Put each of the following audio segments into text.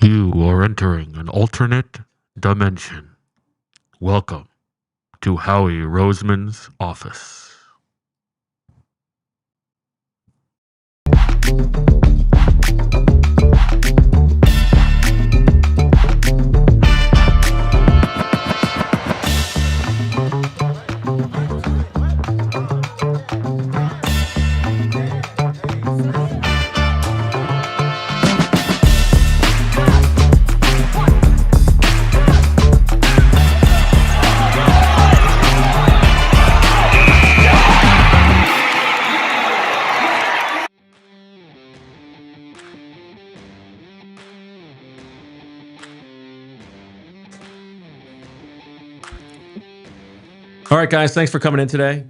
You are entering an alternate dimension. Welcome to Howie Roseman's office. All right, guys, thanks for coming in today.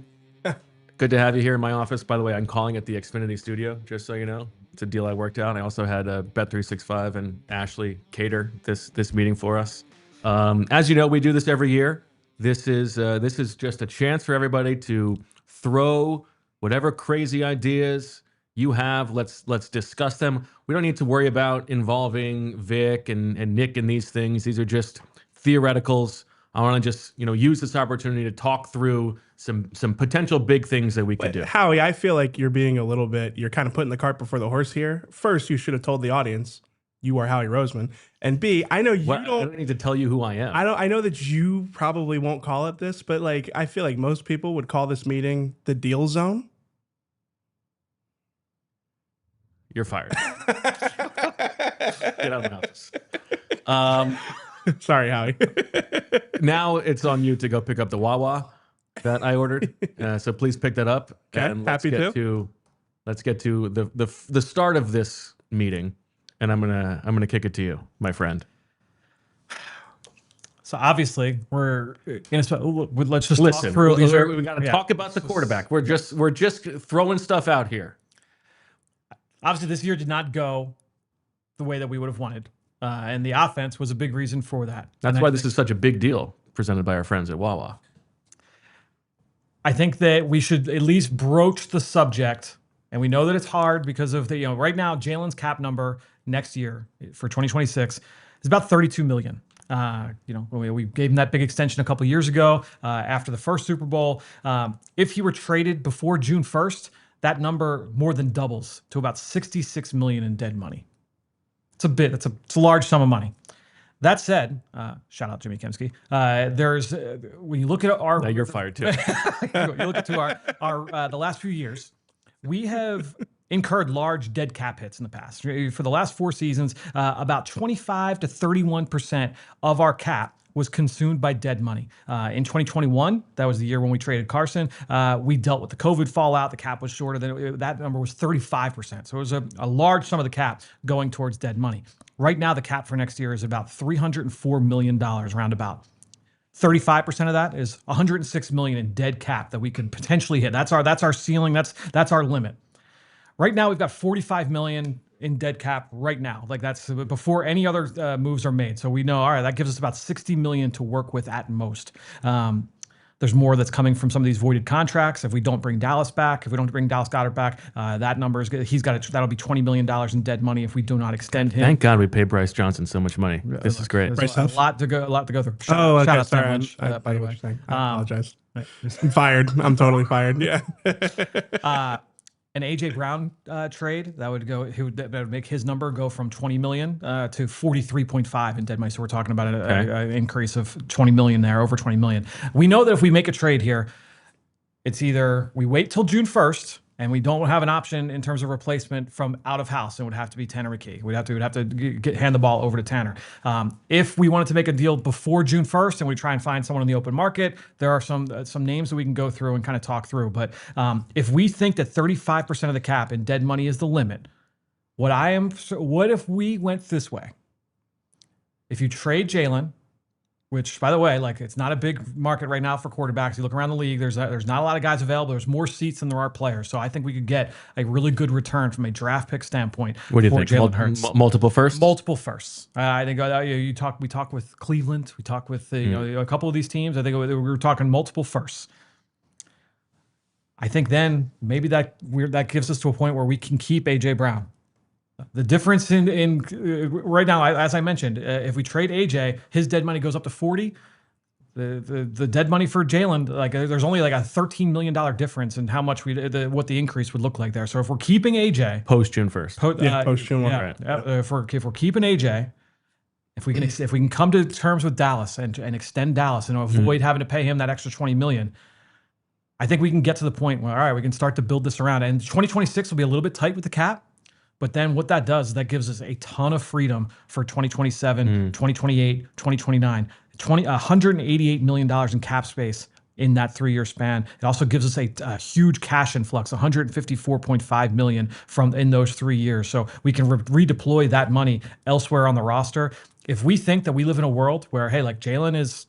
Good to have you here in my office. By the way, I'm calling it the Xfinity Studio, just so you know. It's a deal I worked out. I also had Bet365 and Ashley cater this meeting for us. As you know, we do this every year. This is just a chance for everybody to throw whatever crazy ideas you have. Let's discuss them. We don't need to worry about involving Vic and Nick in these things. These are just theoreticals. I want to just, use this opportunity to talk through some potential big things that we could do. Howie, I feel like you're being a little bit, you're kind of putting the cart before the horse here. First, you should have told the audience you are Howie Roseman. And B, I know you don't. I don't need to tell you who I am. I know that you probably won't call it this, but I feel like most people would call this meeting the deal zone. You're fired. Get out of the office. Sorry, Howie. Now it's on you to go pick up the Wawa that I ordered. So please pick that up. Okay, and happy to. Let's get to the start of this meeting, and I'm gonna kick it to you, my friend. So obviously we're let's just listen. talk through. We got to talk about the quarterback. We're just throwing stuff out here. Obviously, this year did not go the way that we would have wanted. And the offense was a big reason for that. That's why this is such a big deal presented by our friends at Wawa. I think that we should at least broach the subject. And we know that it's hard because of the, right now, Jalen's cap number next year for 2026 is about $32 million. We gave him that big extension a couple years ago after the first Super Bowl. If he were traded before June 1st, that number more than doubles to about $66 million in dead money. It's a large sum of money. That said, shout out Jimmy Kemsky. When you look at our, now you're fired too. You look at the last few years, we have incurred large dead cap hits in the past. For the last 4 seasons, about 25 to 31% of our cap was consumed by dead money. In 2021, that was the year when we traded Carson. We dealt with the COVID fallout. The cap was shorter. That number was 35%. So it was a large sum of the cap going towards dead money. Right now, the cap for next year is about $304 million, roundabout. 35% of that is $106 million in dead cap that we could potentially hit. That's our ceiling. That's our limit. Right now, we've got $45 million in dead cap right now. That's before any other moves are made. So we know, all right, that gives us about $60 million to work with at most. There's more that's coming from some of these voided contracts. If we don't bring Dallas back, if we don't bring Dallas Goedert back, that number is good. That'll be $20 million in dead money if we do not extend him. Thank God we paid Bryce Johnson so much money. This is great. There's a lot to go through. Shout out sorry, by the way. I apologize. I'm fired. I'm totally fired. Yeah. An AJ Brown trade that would make his number go from 20 million to 43.5 in dead money. So we're talking about an increase of 20 million there, over 20 million. We know that if we make a trade here, it's either we wait till June 1st and we don't have an option in terms of replacement from out of house. It would have to be Tanner McKee. We'd have to hand the ball over to Tanner. If we wanted to make a deal before June 1st and we try and find someone in the open market, there are some names that we can go through and kind of talk through. But if we think that 35% of the cap in dead money is the limit, what if we went this way? If you trade Jalen, which, by the way, it's not a big market right now for quarterbacks. You look around the league, there's not a lot of guys available. There's more seats than there are players. So I think we could get a really good return from a draft pick standpoint. What do you think? Jalen Hurts. Multiple firsts? Multiple firsts. I think we talk with Cleveland. We talk with a couple of these teams. I think we were talking multiple firsts. I think then maybe that gives us to a point where we can keep AJ Brown. The difference in right now, as I mentioned, if we trade AJ, his dead money goes up to 40. The dead money for Jalen, like there's only like a $13 million difference in how much what the increase would look like there. So if we're keeping AJ Post June 1st. Post June 1. yeah, if we're keeping AJ, if we can come to terms with Dallas and extend Dallas and avoid having to pay him that extra $20 million, I think we can get to the point where all right, we can start to build this around. And 2026 will be a little bit tight with the cap. But then what that does is that gives us a ton of freedom for 2027, 2028, 2029, $188 million in cap space in that 3-year span. It also gives us a huge cash influx, $154.5 million in those 3 years. So we can redeploy that money elsewhere on the roster. If we think that we live in a world where, hey, like Jalen is,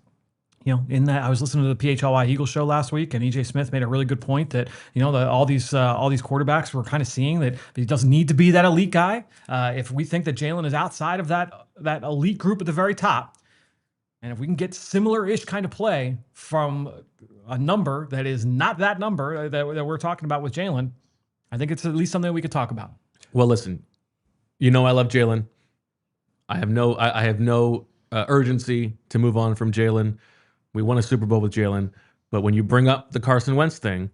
in that I was listening to the PHLY Eagles show last week, and EJ Smith made a really good point that all these quarterbacks were kind of seeing that he doesn't need to be that elite guy. If we think that Jalen is outside of that elite group at the very top, and if we can get similar-ish kind of play from a number that is not that number that we're talking about with Jalen, I think it's at least something that we could talk about. Well, listen, I love Jalen. I have no urgency to move on from Jalen. We won a Super Bowl with Jalen, but when you bring up the Carson Wentz thing,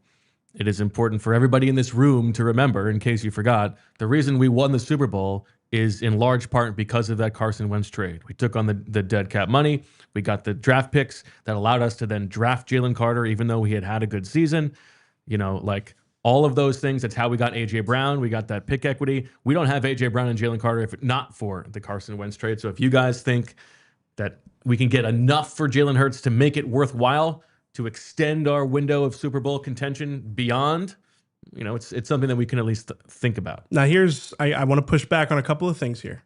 it is important for everybody in this room to remember, in case you forgot, the reason we won the Super Bowl is in large part because of that Carson Wentz trade. We took on the dead cap money. We got the draft picks that allowed us to then draft Jalen Carter, even though he had a good season. Like all of those things, that's how we got A.J. Brown. We got that pick equity. We don't have A.J. Brown and Jalen Carter if not for the Carson Wentz trade. So if you guys think that we can get enough for Jalen Hurts to make it worthwhile to extend our window of Super Bowl contention beyond, it's something that we can at least think about. Now, I want to push back on a couple of things here.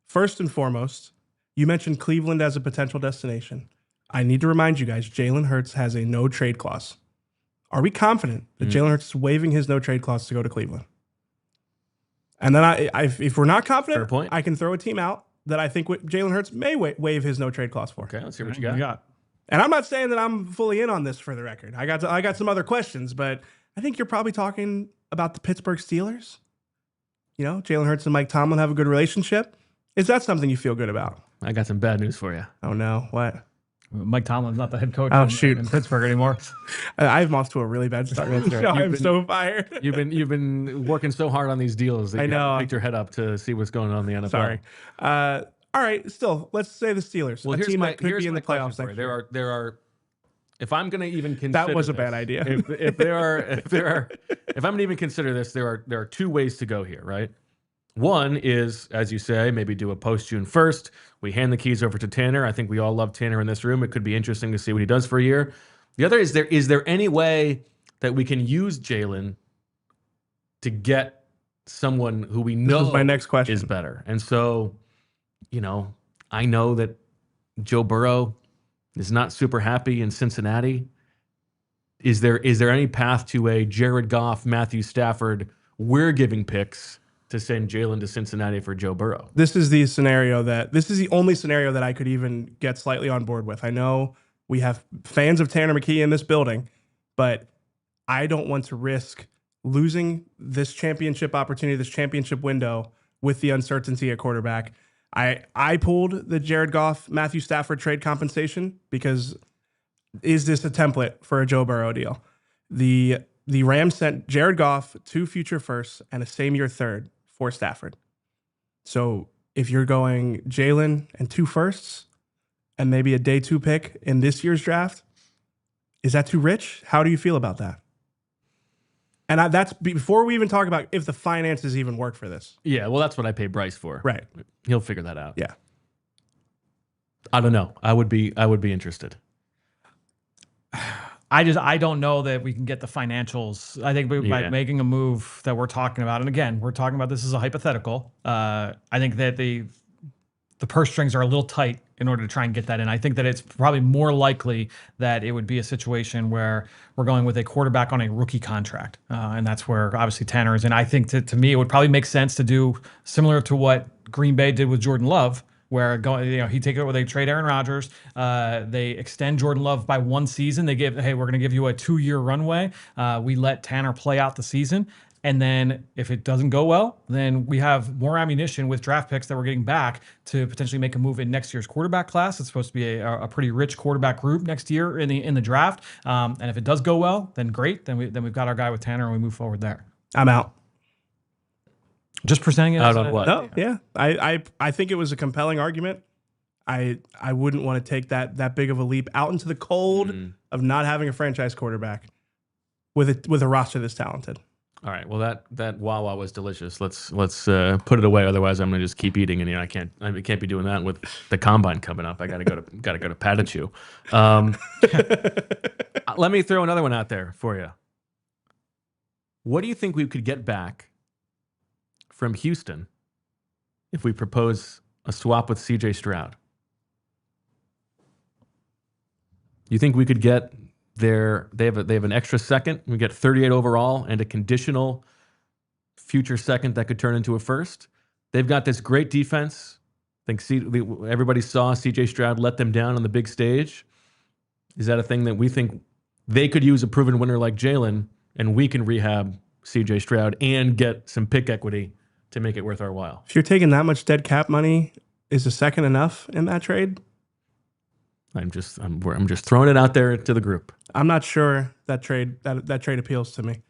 First and foremost, you mentioned Cleveland as a potential destination. I need to remind you guys, Jalen Hurts has a no trade clause. Are we confident that Jalen Hurts is waiving his no trade clause to go to Cleveland? And then if we're not confident, Fair point. I can throw a team out that I think Jalen Hurts may waive his no trade clause for. Okay, let's hear what you got. And I'm not saying that I'm fully in on this for the record. I got some other questions, but I think you're probably talking about the Pittsburgh Steelers. Jalen Hurts and Mike Tomlin have a good relationship. Is that something you feel good about? I got some bad news for you. Oh no, what? Mike Tomlin's not the head coach in Pittsburgh anymore. I'm off to a really bad start. I'm so fired. You've been working so hard on these deals that you picked your head up to see what's going on in the NFL. Sorry. All right. Still, let's say the Steelers. Well, a team that could be in the playoffs. There are. If I'm going to even consider that was a bad idea. If I'm going to even consider this, there are two ways to go here, right? One is, as you say, maybe do a post June 1st. We hand the keys over to Tanner. I think we all love Tanner in this room. It could be interesting to see what he does for a year. The other is there any way that we can use Jalen to get someone who we know this is my next question. Is better? And so, I know that Joe Burrow is not super happy in Cincinnati. Is there any path to a Jared Goff, Matthew Stafford, we're giving picks to send Jalen to Cincinnati for Joe Burrow? This is the only scenario that I could even get slightly on board with. I know we have fans of Tanner McKee in this building, but I don't want to risk losing this championship opportunity, this championship window with the uncertainty at quarterback. I pulled the Jared Goff, Matthew Stafford trade compensation because is this a template for a Joe Burrow deal? The Rams sent Jared Goff 2 future firsts and a same-year third for Stafford. So if you're going Jalen and 2 firsts and maybe a day 2 pick in this year's draft, is that too rich? How do you feel about that? And that's before we even talk about if the finances even work for this. Yeah, well, that's what I pay Bryce for. Right. He'll figure that out. Yeah. I don't know. I would be interested. I don't know that we can get the financials. I think by making a move that we're talking about, and again, we're talking about this as a hypothetical. I think that the purse strings are a little tight in order to try and get that in. I think that it's probably more likely that it would be a situation where we're going with a quarterback on a rookie contract. And that's where obviously Tanner is. And I think to me, it would probably make sense to do similar to what Green Bay did with Jordan Love, where he take it where they trade Aaron Rodgers, they extend Jordan Love by 1 season. They give, hey, we're going to give you a 2-year runway. We let Tanner play out the season. And then if it doesn't go well, then we have more ammunition with draft picks that we're getting back to potentially make a move in next year's quarterback class. It's supposed to be a pretty rich quarterback group next year in the draft. And if it does go well, then great. Then we've got our guy with Tanner and we move forward there. I'm out. Just presenting it Out as on what? No, yeah. I think it was a compelling argument. I wouldn't want to take that big of a leap out into the cold of not having a franchise quarterback with a roster this talented. All right. Well, that Wawa was delicious. Let's put it away. Otherwise, I'm gonna just keep eating, and I can't be doing that with the combine coming up. I gotta go to Patachu. Let me throw another one out there for you. What do you think we could get back from Houston if we propose a swap with CJ Stroud? You think we could get they have an extra second? We get 38 overall and a conditional future second that could turn into a first. They've got this great defense. I think everybody saw CJ Stroud let them down on the big stage. Is that a thing that we think they could use a proven winner like Jalen, and we can rehab CJ Stroud and get some pick equity to make it worth our while? If you're taking that much dead cap money, is a second enough in that trade? I'm just throwing it out there to the group. I'm not sure that trade appeals to me.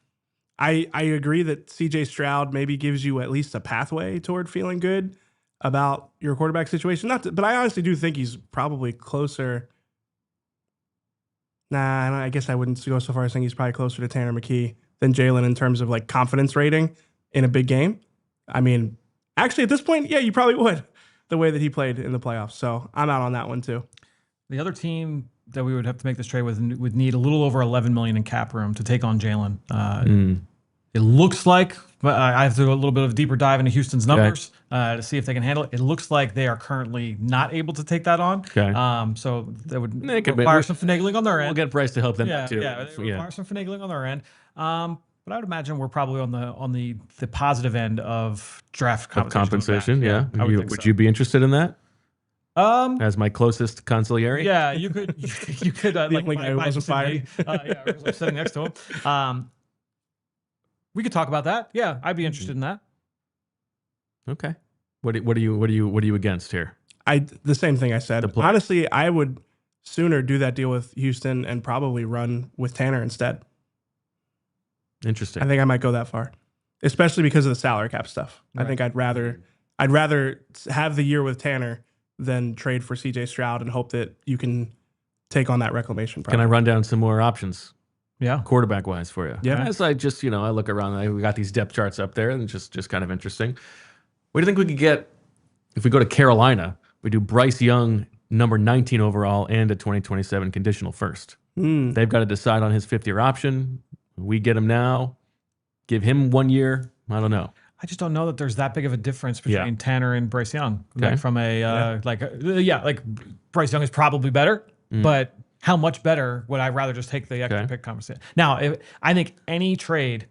I agree that CJ Stroud maybe gives you at least a pathway toward feeling good about your quarterback situation. But I honestly do think he's probably closer. Nah, I guess I wouldn't go so far as saying he's probably closer to Tanner McKee than Jalen in terms of like confidence rating in a big game. I mean, actually at this point, yeah, you probably would, the way that he played in the playoffs. So I'm out on that one too. The other team that we would have to make this trade with would need a little over $11 million in cap room to take on Jalen. It looks like, but I have to do a little bit of a deeper dive into Houston's numbers to see if they can handle it. It looks like they are currly not able to take that on. Okay. So that would require some finagling on their end. We'll get Bryce to help them too. Yeah, it would require some finagling on their end. But I would imagine we're probably on the positive end of draft compensation. Yeah. Would you be interested in that? As my closest consigliere? Yeah, you could the only guy who wasn't fired. I'm sitting next to him. We could talk about that. Yeah, I'd be interested in that. Okay. What are you against here? The same thing I said. Honestly, I would sooner do that deal with Houston and probably run with Tanner instead. Interesting. I think I might go that far, especially because of the salary cap stuff. Right. I think I'd rather have the year with Tanner than trade for CJ Stroud and hope that you can take on that reclamation project. Can I run down some more options? Yeah. Quarterback wise for you. Yeah. As I just, I look around, we got these depth charts up there and just kind of interesting. What do you think we could get if we go to Carolina? We do Bryce Young, number 19 overall, and a 2027 conditional first. They've got to decide on his fifth-year option. We get him now, give him 1 year. I don't know. I just don't know that there's that big of a difference between Tanner and Bryce Young. Okay. Like from like Bryce Young is probably better, but how much better would I rather just take the extra pick conversation? Now, I think any trade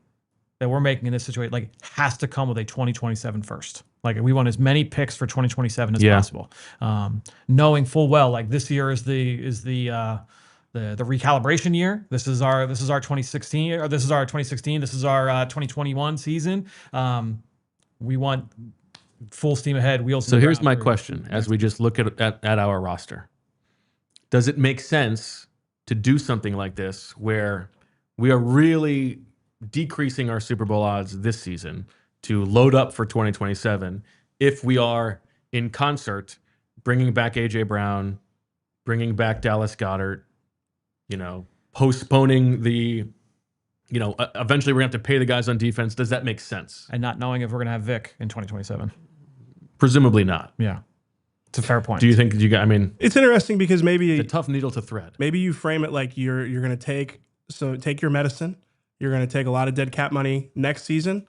that we're making in this situation has to come with a 2027 first. Like we want as many picks for 2027 as possible, knowing full well this year is the recalibration year. This is our 2016, or this is our 2016. This is our 2021 season. We want full steam ahead. Wheels. So here's my question: as we just look at our roster, does it make sense to do something like this where we are really decreasing our Super Bowl odds this season to load up for 2027 if we are in concert bringing back AJ Brown, bringing back Dallas Goedert? Postponing the, eventually we're going to have to pay the guys on defense. Does that make sense? And not knowing if we're going to have Vic in 2027. Presumably not. Yeah. It's a fair point. Do you think it's interesting because maybe it's a tough needle to thread. Maybe you frame it like you're going to take your medicine. You're going to take a lot of dead cap money next season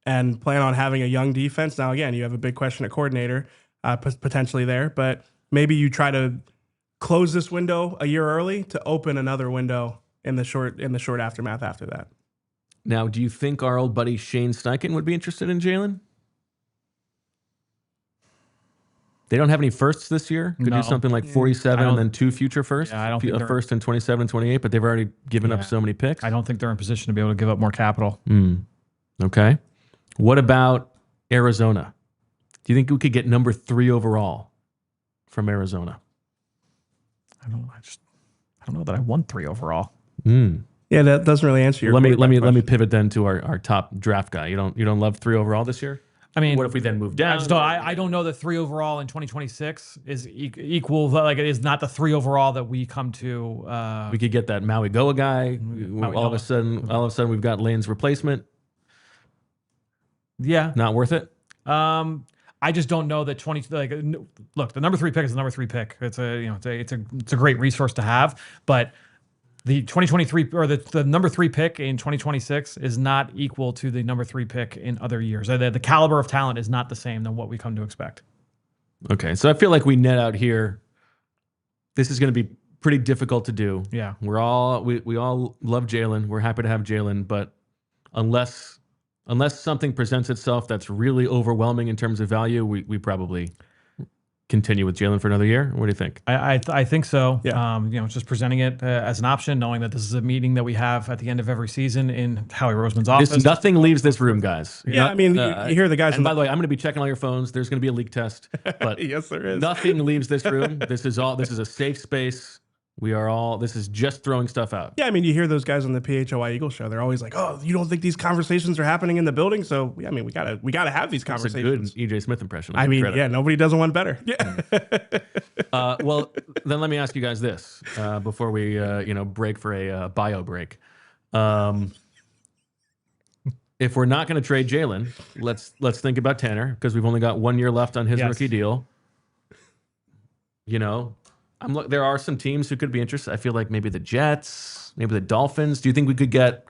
and plan on having a young defense. Now, again, you have a big question at coordinator potentially there, but maybe you try to close this window a year early to open another window in the short aftermath after that. Now, do you think our old buddy Shane Steichen would be interested in Jalen? They don't have any firsts this year. Could do something like 47 and then 2 future firsts. Yeah, I don't think a first in 27 and 28, but they've already given up so many picks. I don't think they're in position to be able to give up more capital. Okay. What about Arizona? Do you think we could get number 3 overall from Arizona? I don't know. I don't know that I won 3 overall. Yeah, that doesn't really answer your. Let me question. pivot then to our top draft guy. You don't love 3 overall this year? I mean, what if we then move down? I don't know that 3 overall in 2026 is equal. Like, it is not the 3 overall that we come to. We could get that Maui Goa guy. All of a sudden, we've got Lane's replacement. Yeah, not worth it. I just don't know that look, the number 3 pick is the number 3 pick. It's a great resource to have, but the 2023 or the number 3 pick in 2026 is not equal to the number 3 pick in other years. The caliber of talent is not the same than what we come to expect. Okay, so I feel like we net out here. This is going to be pretty difficult to do. Yeah, we all love Jalen. We're happy to have Jalen, but unless something presents itself that's really overwhelming in terms of value, we probably continue with Jalen for another year. What do you think? I think so. Yeah. Just presenting it as an option, knowing that this is a meeting that we have at the end of every season in Howie Roseman's office. Nothing leaves this room, guys. Yeah, I mean, you hear the guys. And by the way, I'm going to be checking all your phones. There's going to be a leak test, but yes, there is. Nothing leaves this room. This is a safe space. This is just throwing stuff out. Yeah, I mean, you hear those guys on the PHLY Eagle show. They're always like, "Oh, you don't think these conversations are happening in the building?" So, I mean, we gotta have these conversations. That's a good EJ Smith impression. I mean, yeah, nobody does one better. Yeah. Well, then let me ask you guys this before we break for a bio break. If we're not going to trade Jalen, let's think about Tanner, because we've only got 1 year left on his rookie deal. There are some teams who could be interested. I feel like maybe the Jets, maybe the Dolphins. Do you think we could get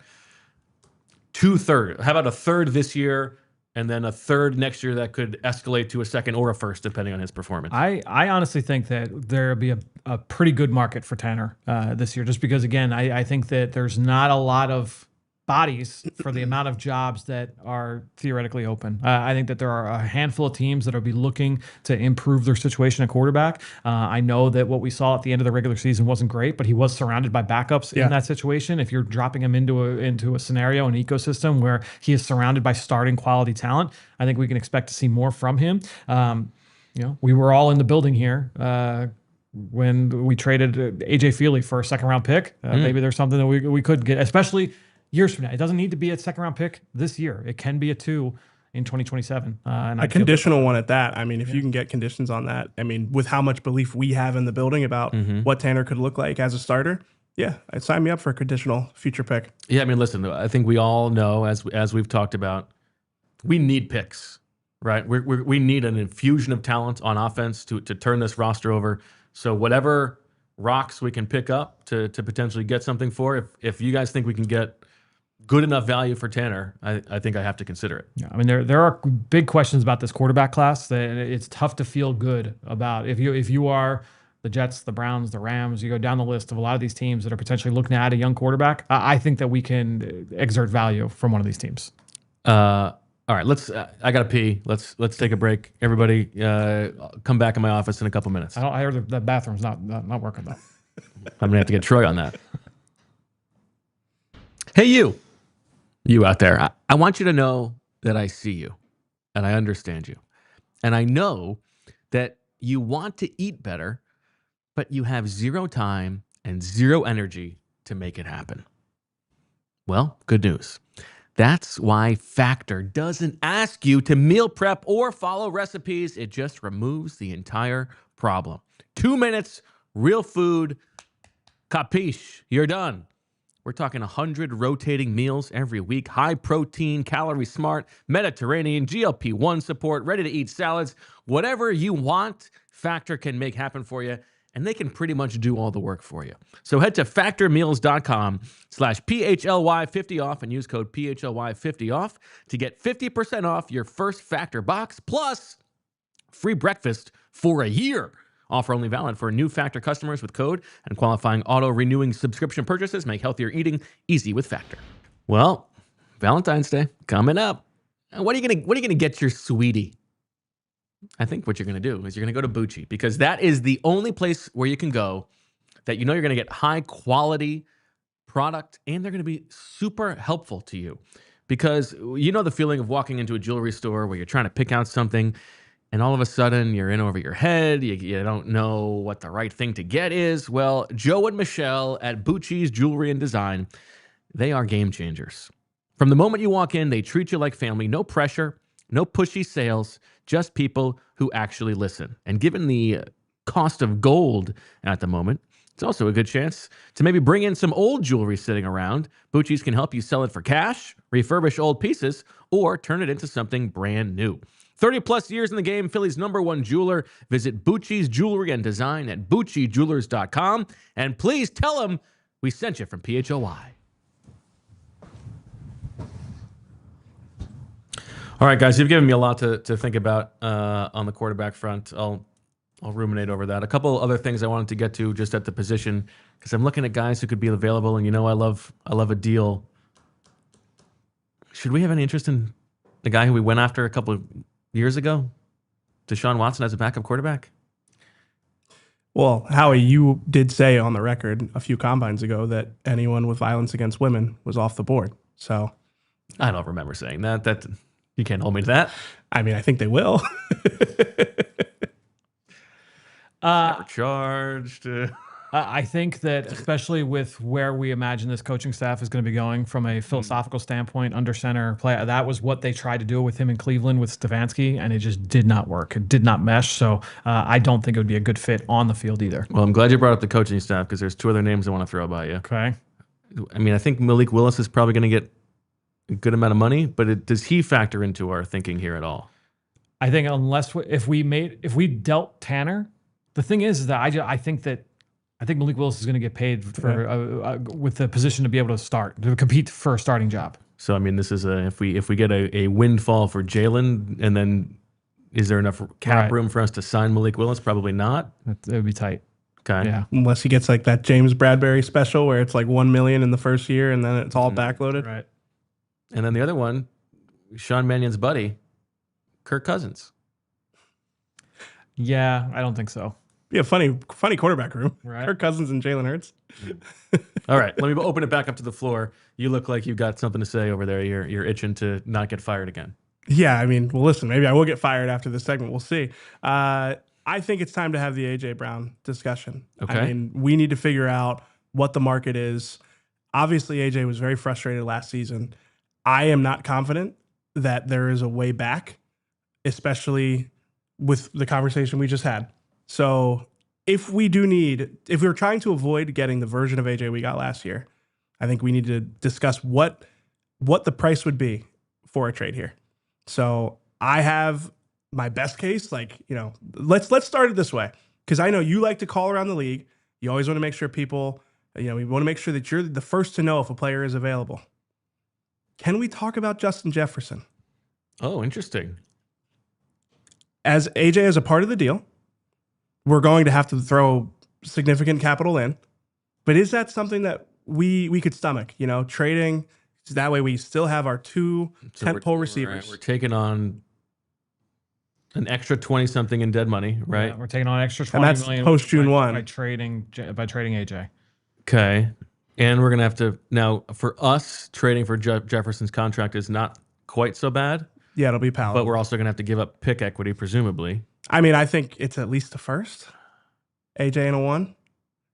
2/3? How about a third this year and then a third next year that could escalate to a second or a first, depending on his performance? I honestly think that there'll be a pretty good market for Tanner this year, just because, again, I think that there's not a lot of bodies for the amount of jobs that are theoretically open. I think that there are a handful of teams that will be looking to improve their situation at quarterback. I know that what we saw at the end of the regular season wasn't great, but he was surrounded by backups in that situation. If you're dropping him into a scenario, an ecosystem where he is surrounded by starting quality talent, I think we can expect to see more from him. We were all in the building here when we traded AJ Feely for a second-round pick. Maybe there's something that we could get, especially years from now. It doesn't need to be a second-round pick this year. It can be a 2 in 2027. And a conditional one at that. I mean, if you can get conditions on that, I mean, with how much belief we have in the building about what Tanner could look like as a starter, yeah, I'd sign me up for a conditional future pick. Yeah, I mean, listen, I think we all know, as we've talked about, we need picks, right? We need an infusion of talent on offense to turn this roster over. So whatever rocks we can pick up to potentially get something for, if you guys think we can get good enough value for Tanner, I think I have to consider it. Yeah, I mean, there are big questions about this quarterback class that it's tough to feel good about. If you are the Jets, the Browns, the Rams, you go down the list of a lot of these teams that are potentially looking to add a young quarterback, I think that we can exert value from one of these teams. All right, I gotta pee. Let's take a break. Everybody, come back in my office in a couple minutes. I heard the bathroom's not working though. I'm gonna have to get Troy on that. Hey, you out there. I want you to know that I see you, and I understand you, and I know that you want to eat better, but you have zero time and zero energy to make it happen. Well, good news. That's why Factor doesn't ask you to meal prep or follow recipes. It just removes the entire problem. 2 minutes, real food, capiche, you're done. We're talking 100 rotating meals every week, high protein, calorie smart, Mediterranean, GLP-1 support, ready to eat salads. Whatever you want, Factor can make happen for you, and they can pretty much do all the work for you. So head to factormeals.com/PHLY50 off and use code PHLY50 off to get 50% off your first Factor box plus free breakfast for a year. Offer only valid for new Factor customers with code, and qualifying auto-renewing subscription purchases make healthier eating easy with Factor. Well, Valentine's Day coming up. What are you gonna get your sweetie? I think what you're gonna do is you're gonna go to Bucci, because that is the only place where you can go that you know you're gonna get high quality product and they're gonna be super helpful to you. because you know the feeling of walking into a jewelry store where you're trying to pick out something and all of a sudden you're in over your head. You don't know what the right thing to get is. Well, Joe and Michelle at Bucci's Jewelry and Design, they are game changers. From the moment you walk in, they treat you like family. No pressure, no pushy sales, just people who actually listen. And given the cost of gold at the moment, it's also a good chance to maybe bring in some old jewelry sitting around. Bucci's can help you sell it for cash, refurbish old pieces, or turn it into something brand new. 30 plus years in the game, Philly's #1 jeweler. Visit Bucci's Jewelry and Design at BucciJewelers.com. And please tell them we sent you from PHLY. All right, guys, you've given me a lot to think about on the quarterback front. I'll ruminate over that. A couple other things I wanted to get to just at the position, because I'm looking at guys who could be available, and you know I love a deal. Should we have any interest in the guy who we went after a couple of years ago, Deshaun Watson, as a backup quarterback? Well, Howie, you did say on the record a few combines ago that anyone with violence against women was off the board. So I don't remember saying that. That you can't hold me to that. I mean, I think they will. Never charged. I think that especially with where we imagine this coaching staff is going to be going from a philosophical standpoint, under center play, that was what they tried to do with him in Cleveland with Stefanski, and it just did not work. It did not mesh. So I don't think it would be a good fit on the field either. Well, I'm glad you brought up the coaching staff, because there's two other names I want to throw by you. Okay. I mean, I think Malik Willis is probably going to get a good amount of money, but does he factor into our thinking here at all? I think if we dealt Tanner, the thing is that I think Malik Willis is going to get paid for with the position to be able to compete for a starting job. So I mean, this is if we get a windfall for Jalen, and then is there enough cap room for us to sign Malik Willis? Probably not. It would be tight. Okay. Yeah. Unless he gets like that James Bradbury special where it's like $1 million in the first year and then it's all backloaded. Right. And then the other one, Sean Mannion's buddy, Kirk Cousins. Yeah, I don't think so. Be a funny quarterback room. Right. Kirk Cousins and Jalen Hurts. All right, let me open it back up to the floor. You look like you've got something to say over there. You're itching to not get fired again. Yeah, I mean, well, listen, maybe I will get fired after this segment. We'll see. I think it's time to have the A.J. Brown discussion. Okay. I mean, we need to figure out what the market is. Obviously, A.J. was very frustrated last season. I am not confident that there is a way back, especially with the conversation we just had. So if we're trying to avoid getting the version of AJ we got last year, I think we need to discuss what the price would be for a trade here. So I have my best case, let's start it this way, because I know you like to call around the league. You always want to make sure people, we want to make sure that you're the first to know if a player is available. Can we talk about Justin Jefferson? Oh, interesting. As AJ is a part of the deal, we're going to have to throw significant capital in. But is that something that we could stomach, trading? So that way we still have our two tentpole receivers. Right, we're taking on an extra 20-something in dead money, right? Yeah, we're taking on an extra $20 and that's million post June 1 by trading AJ. Okay. And we're going to have to, now for us, trading for Jefferson's contract is not quite so bad. Yeah, it'll be palatable. But we're also going to have to give up pick equity, presumably. I mean, I think it's at least a first. AJ and a 1.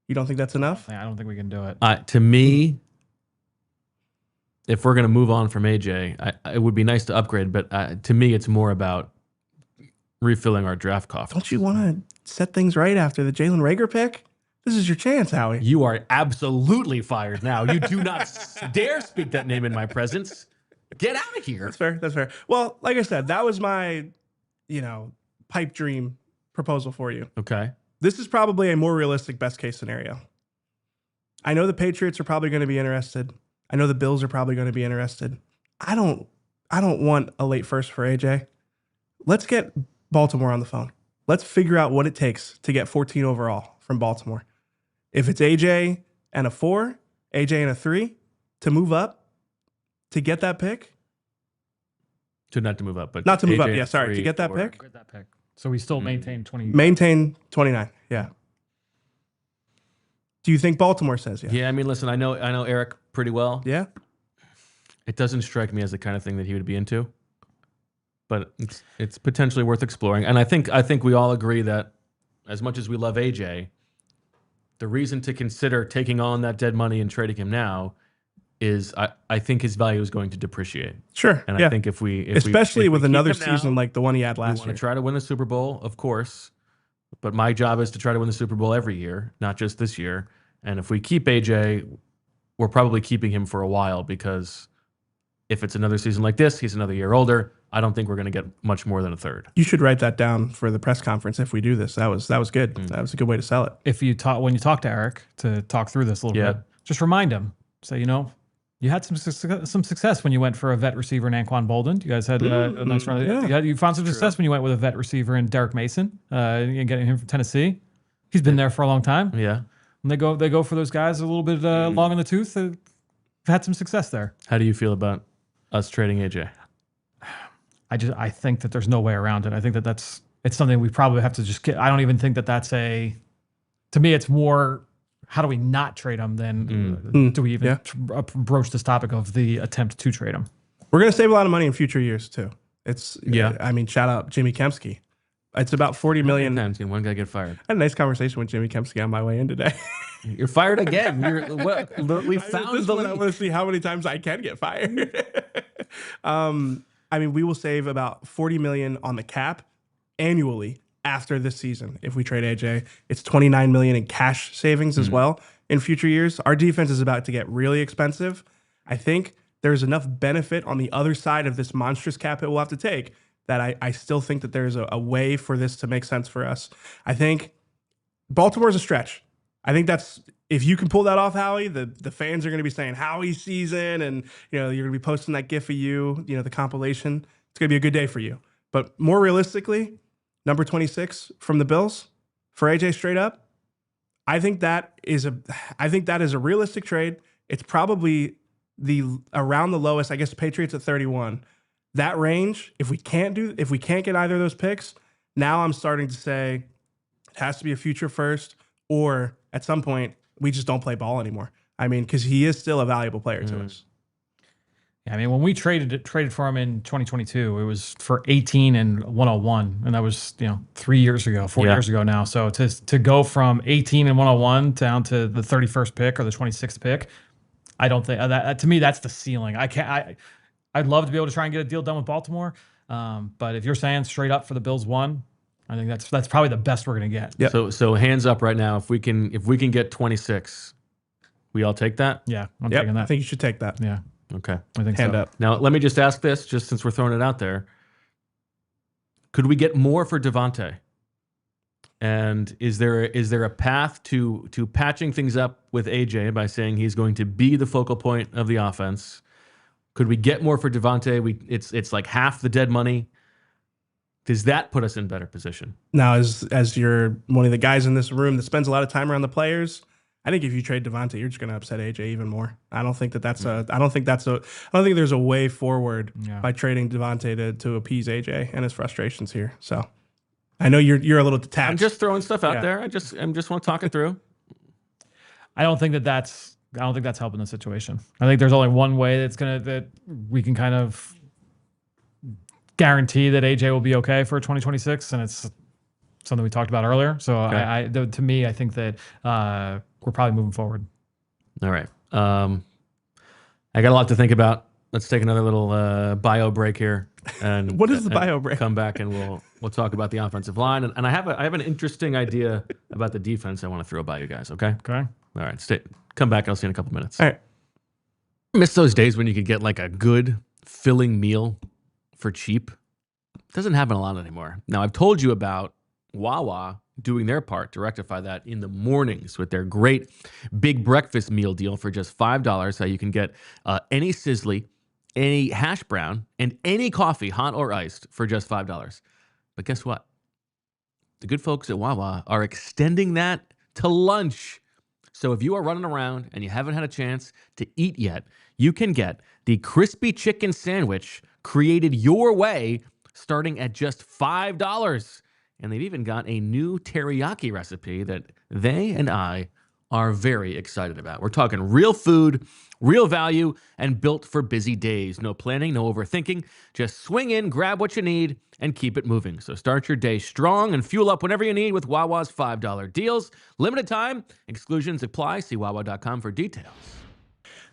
You don't think that's enough? I don't think we can do it. To me, if we're going to move on from AJ, it would be nice to upgrade. But to me, it's more about refilling our draft coffers. Don't you want to set things right after the Jalen Reagor pick? This is your chance, Howie. You are absolutely fired now. You do not dare speak that name in my presence. Get out of here. That's fair. That's fair. Well, like I said, that was my, pipe dream proposal for you. Okay. This is probably a more realistic best case scenario. I know the Patriots are probably going to be interested. I know the Bills are probably going to be interested. I don't want a late first for AJ. Let's get Baltimore on the phone. Let's figure out what it takes to get 14 overall from Baltimore. If it's AJ and a 4, AJ and a 3 to move up to get that pick. Not to move up, but not to move AJ up. Yeah, sorry, to get that pick. Get that pick. So we still maintain 20. Maintain 29. Yeah. Do you think Baltimore says yeah? Yeah, I mean, listen, I know Eric pretty well. Yeah. It doesn't strike me as the kind of thing that he would be into, but it's potentially worth exploring. And I think we all agree that as much as we love AJ, the reason to consider taking on that dead money and trading him now is I think his value is going to depreciate. Sure. And yeah. I think if we especially with keep another him now, season like the one he had we last want year. to try to win the Super Bowl, of course. But my job is to try to win the Super Bowl every year, not just this year. And if we keep AJ, we're probably keeping him for a while, because if it's another season like this, he's another year older. I don't think we're going to get much more than a third. You should write that down for the press conference if we do this. That was good. That was a good way to sell it. If you talk when you talk to Eric to talk through this a little bit, just remind him. Say, you had some success when you went for a vet receiver in Anquan Bolden. You guys had a nice run. Yeah. You found some success when you went with a vet receiver in Derek Mason, and getting him from Tennessee. He's been there for a long time. Yeah. And they go for those guys a little bit long in the tooth. They've had some success there. How do you feel about us trading AJ? I think that there's no way around it. I think that it's something we probably have to just get. I don't even think that that's to me, it's more, how do we not trade him than do we even broach this topic of the attempt to trade him? We're going to save a lot of money in future years too. It's, Yeah. I mean, shout out Jimmy Kempski. It's about $40 million. Times can one guy get fired? I had a nice conversation with Jimmy Kempski on my way in today. You're fired again. We I found the want to see how many times I can get fired. I mean, we will save about $40 million on the cap annually after this season if we trade AJ. It's $29 million in cash savings as well in future years. Our defense is about to get really expensive. I think there's enough benefit on the other side of this monstrous cap hit we'll have to take that I still think that there's a way for this to make sense for us. I think Baltimore's a stretch. I think that's, if you can pull that off, Howie, the fans are going to be saying Howie season, and you're going to be posting that GIF of you, the compilation. It's going to be a good day for you. But more realistically, number 26 from the Bills for AJ straight up, I think that is a realistic trade. It's probably around the lowest. I guess the Patriots at 31. That range, if we can't get either of those picks, now I'm starting to say it has to be a future first, or at some point we just don't play ball anymore. I mean, because he is still a valuable player to us. Yeah, I mean, when we traded for him in 2022, it was for 18 and 101, and that was 3 years ago, 4 years ago now. So to go from 18 and 101 down to the 31st pick or the 26th pick, I don't think that, to me, that's the ceiling. I'd love to be able to try and get a deal done with Baltimore, but if you're saying straight up for the Bills one, I think that's probably the best we're gonna get. Yep. So hands up right now. If we can get 26, we all take that. Yeah, I'm taking that. I think you should take that. Yeah, Okay. I think Hand so. up. Now let me just ask this, just since we're throwing it out there. Could we get more for Devontae? And is there a path to patching things up with AJ by saying he's going to be the focal point of the offense? Could we get more for Devontae? It's like half the dead money. Does that put us in better position? Now, as you're one of the guys in this room that spends a lot of time around the players, I think if you trade Devontae, you're just going to upset AJ even more. I don't think there's a way forward by trading Devontae to appease AJ and his frustrations here. So I know you're a little detached. I'm just throwing stuff out there. I just want to talk it through. I don't think that's helping the situation. I think there's only one way that we can kind of guarantee that AJ will be okay for 2026, and it's something we talked about earlier. So Okay. to me, I think that we're probably moving forward. All right. I got a lot to think about. Let's take another little bio break here. And What is the bio break? Come back and we'll talk about the offensive line. And I have an interesting idea about the defense I want to throw by you guys. Okay. Okay. All right. Come back. I'll see you in a couple minutes. All right. Miss those days when you could get like a good filling meal for cheap. Doesn't happen a lot anymore. Now, I've told you about Wawa doing their part to rectify that in the mornings with their great big breakfast meal deal for just $5. How you can get any sizzly, any hash brown, and any coffee, hot or iced, for just $5. But guess what? The good folks at Wawa are extending that to lunch. So if you are running around and you haven't had a chance to eat yet, you can get the crispy chicken sandwich created your way starting at just $5. And they've even got a new teriyaki recipe that they and I are very excited about. We're talking real food, real value, and built for busy days. No planning, no overthinking. Just swing in, grab what you need, and keep it moving. So start your day strong and fuel up whenever you need with Wawa's $5 deals. Limited time. Exclusions apply. See wawa.com for details.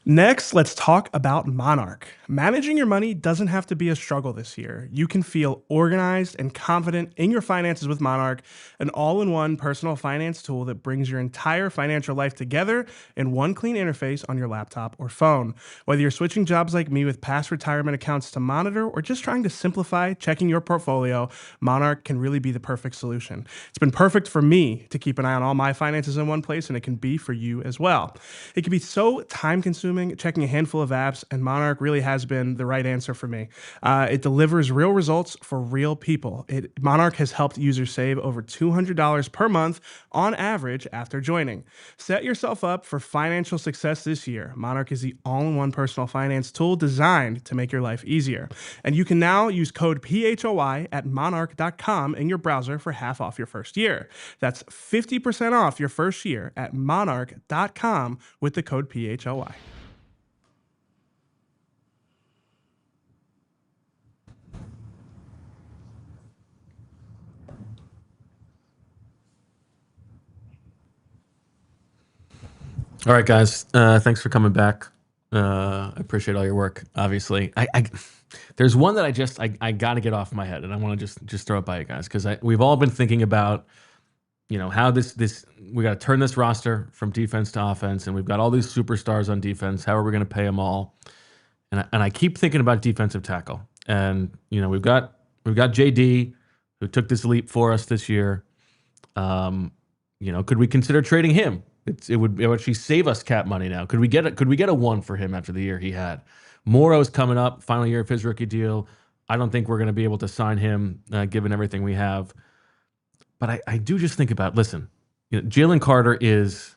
Next, let's talk about Monarch. Managing your money doesn't have to be a struggle this year. You can feel organized and confident in your finances with Monarch, an all-in-one personal finance tool that brings your entire financial life together in one clean interface on your laptop or phone. Whether you're switching jobs like me with past retirement accounts to monitor or just trying to simplify checking your portfolio, Monarch can really be the perfect solution. It's been perfect for me to keep an eye on all my finances in one place, and it can be for you as well. It can be so time-consuming checking a handful of apps, and Monarch really has been the right answer for me. It delivers real results for real people. Monarch has helped users save over $200 per month on average after joining. Set yourself up for financial success this year. Monarch is the all-in-one personal finance tool designed to make your life easier. And you can now use code PHLY at monarch.com in your browser for half off your first year. That's 50% off your first year at monarch.com with the code PHLY. All right, guys. Thanks for coming back. I appreciate all your work. Obviously, there's one that I got to get off my head, and I want to just throw it by you guys because we've all been thinking about, how this we got to turn this roster from defense to offense, and we've got all these superstars on defense. How are we going to pay them all? And I keep thinking about defensive tackle, and we've got JD who took this leap for us this year. Could we consider trading him? It would actually save us cap money now. Could we get a one for him after the year he had? Morrow's coming up, final year of his rookie deal. I don't think we're going to be able to sign him given everything we have. But I do just think about, listen, Jalen Carter is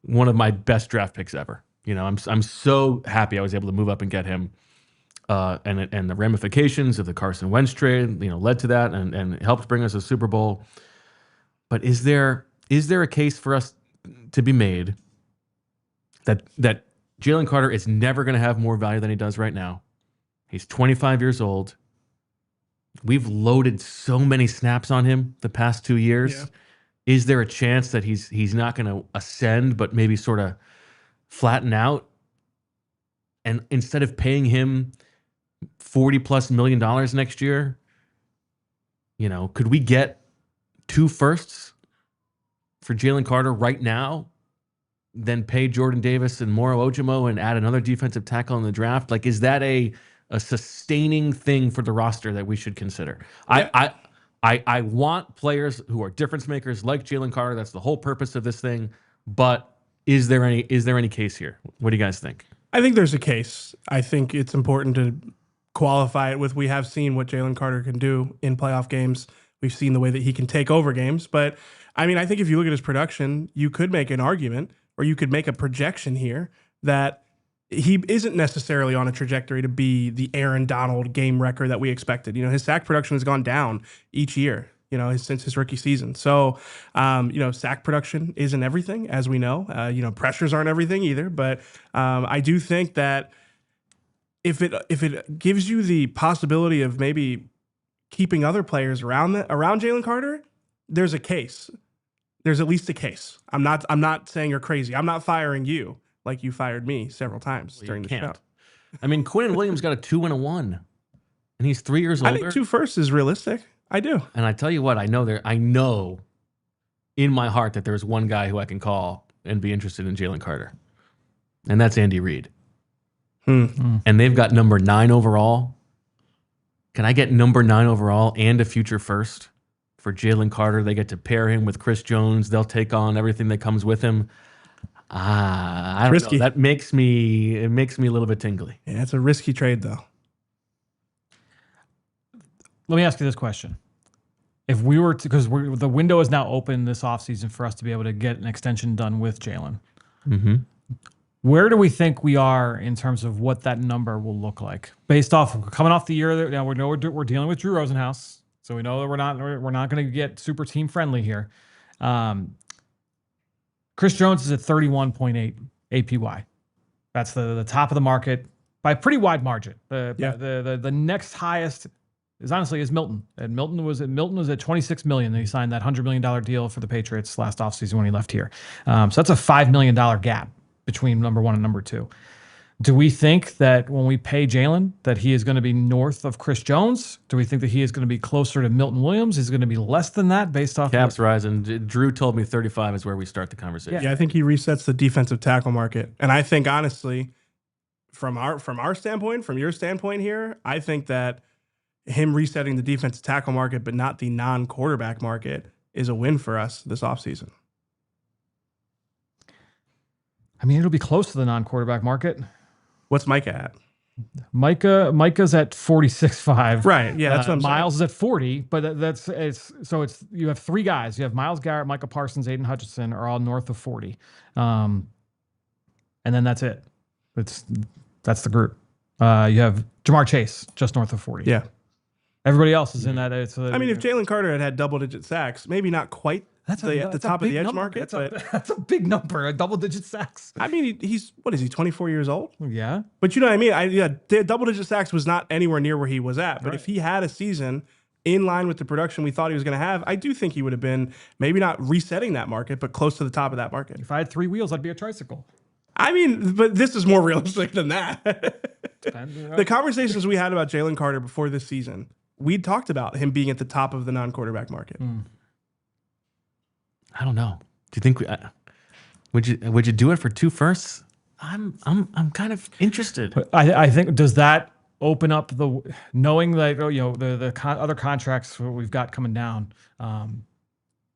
one of my best draft picks ever. I'm so happy I was able to move up and get him. And the ramifications of the Carson Wentz trade, led to that and helped bring us a Super Bowl. But is there a case for us to be made that Jalen Carter is never going to have more value than he does right now? He's 25 years old. We've loaded so many snaps on him the past 2 years. Yeah. Is there a chance that he's not going to ascend, but maybe sort of flatten out? And instead of paying him $40+ million next year, could we get 2 firsts for Jalen Carter right now, then pay Jordan Davis and Moro Ojimo and add another defensive tackle in the draft? Like, is that a sustaining thing for the roster that we should consider? Yeah. I want players who are difference makers like Jalen Carter. That's the whole purpose of this thing. But is there any case here? What do you guys think? I think there's a case. I think it's important to qualify it with, we have seen what Jalen Carter can do in playoff games. We've seen the way that he can take over games. But I think if you look at his production, you could make an argument, or you could make a projection here that he isn't necessarily on a trajectory to be the Aaron Donald game record that we expected. His sack production has gone down each year, since his rookie season. So, sack production isn't everything, as we know. Pressures aren't everything either. But I do think that if it gives you the possibility of maybe keeping other players around Jalen Carter, there's a case. There's at least a case. I'm not saying you're crazy. I'm not firing you like you fired me several times during the show. Quinn Williams got a 2 and a 1, and he's 3 years older. I think 2 firsts is realistic. I do. And I tell you what, I know in my heart that there's one guy who I can call and be interested in Jalen Carter, and that's Andy Reid. And they've got number 9 overall. Can I get number 9 overall and a future first for Jalen Carter? They get to pair him with Chris Jones. They'll take on everything that comes with him. I don't know. That makes me a little bit tingly. Yeah, it's a risky trade, though. Let me ask you this question. If we were to, because the window is now open this offseason for us to be able to get an extension done with Jalen. Mm-hmm. Where do we think we are in terms of what that number will look like? Based off coming off the year that now we know we're dealing with Drew Rosenhaus, so we know that we're not going to get super team friendly here. Chris Jones is at 31.8 APY. That's the top of the market by a pretty wide margin. The next highest is honestly Milton. And Milton was at 26 million. Then he signed that $100 million deal for the Patriots last offseason when he left here. So that's a $5 million gap between number one and number two. Do we think that when we pay Jalen that he is going to be north of Chris Jones? Do we think that he is going to be closer to Milton Williams? Is it going to be less than that based off Caps rising? Drew told me 35 is where we start the conversation. Yeah, I think he resets the defensive tackle market. And I think honestly, from our standpoint, from your standpoint here, I think that him resetting the defensive tackle market but not the non-quarterback market is a win for us this offseason. I mean, it'll be close to the non-quarterback market. What's Micah at? Micah's at 46.5. Right. Yeah, that's what I'm saying. Miles is at 40, but you have three guys. You have Myles Garrett, Micah Parsons, Aiden Hutchinson are all north of 40. And then that's it. That's the group. You have Jamar Chase just north of 40. Yeah. Everybody else is in that. If Jalen Carter had double-digit sacks, maybe not quite at the top of the edge market. That's a big number, double-digit sacks. I mean, he's 24 years old? Yeah. But you know what I mean? The double-digit sacks was not anywhere near where he was at. But if he had a season in line with the production we thought he was going to have, I do think he would have been maybe not resetting that market, but close to the top of that market. If I had three wheels, I'd be a tricycle. I mean, but this is more realistic than that. The conversations we had about Jalen Carter before this season, we talked about him being at the top of the non-quarterback market. I don't know. Do you think would you do it for 2 firsts? I'm kind of interested. I think does that open up knowing that the other contracts we've got coming down?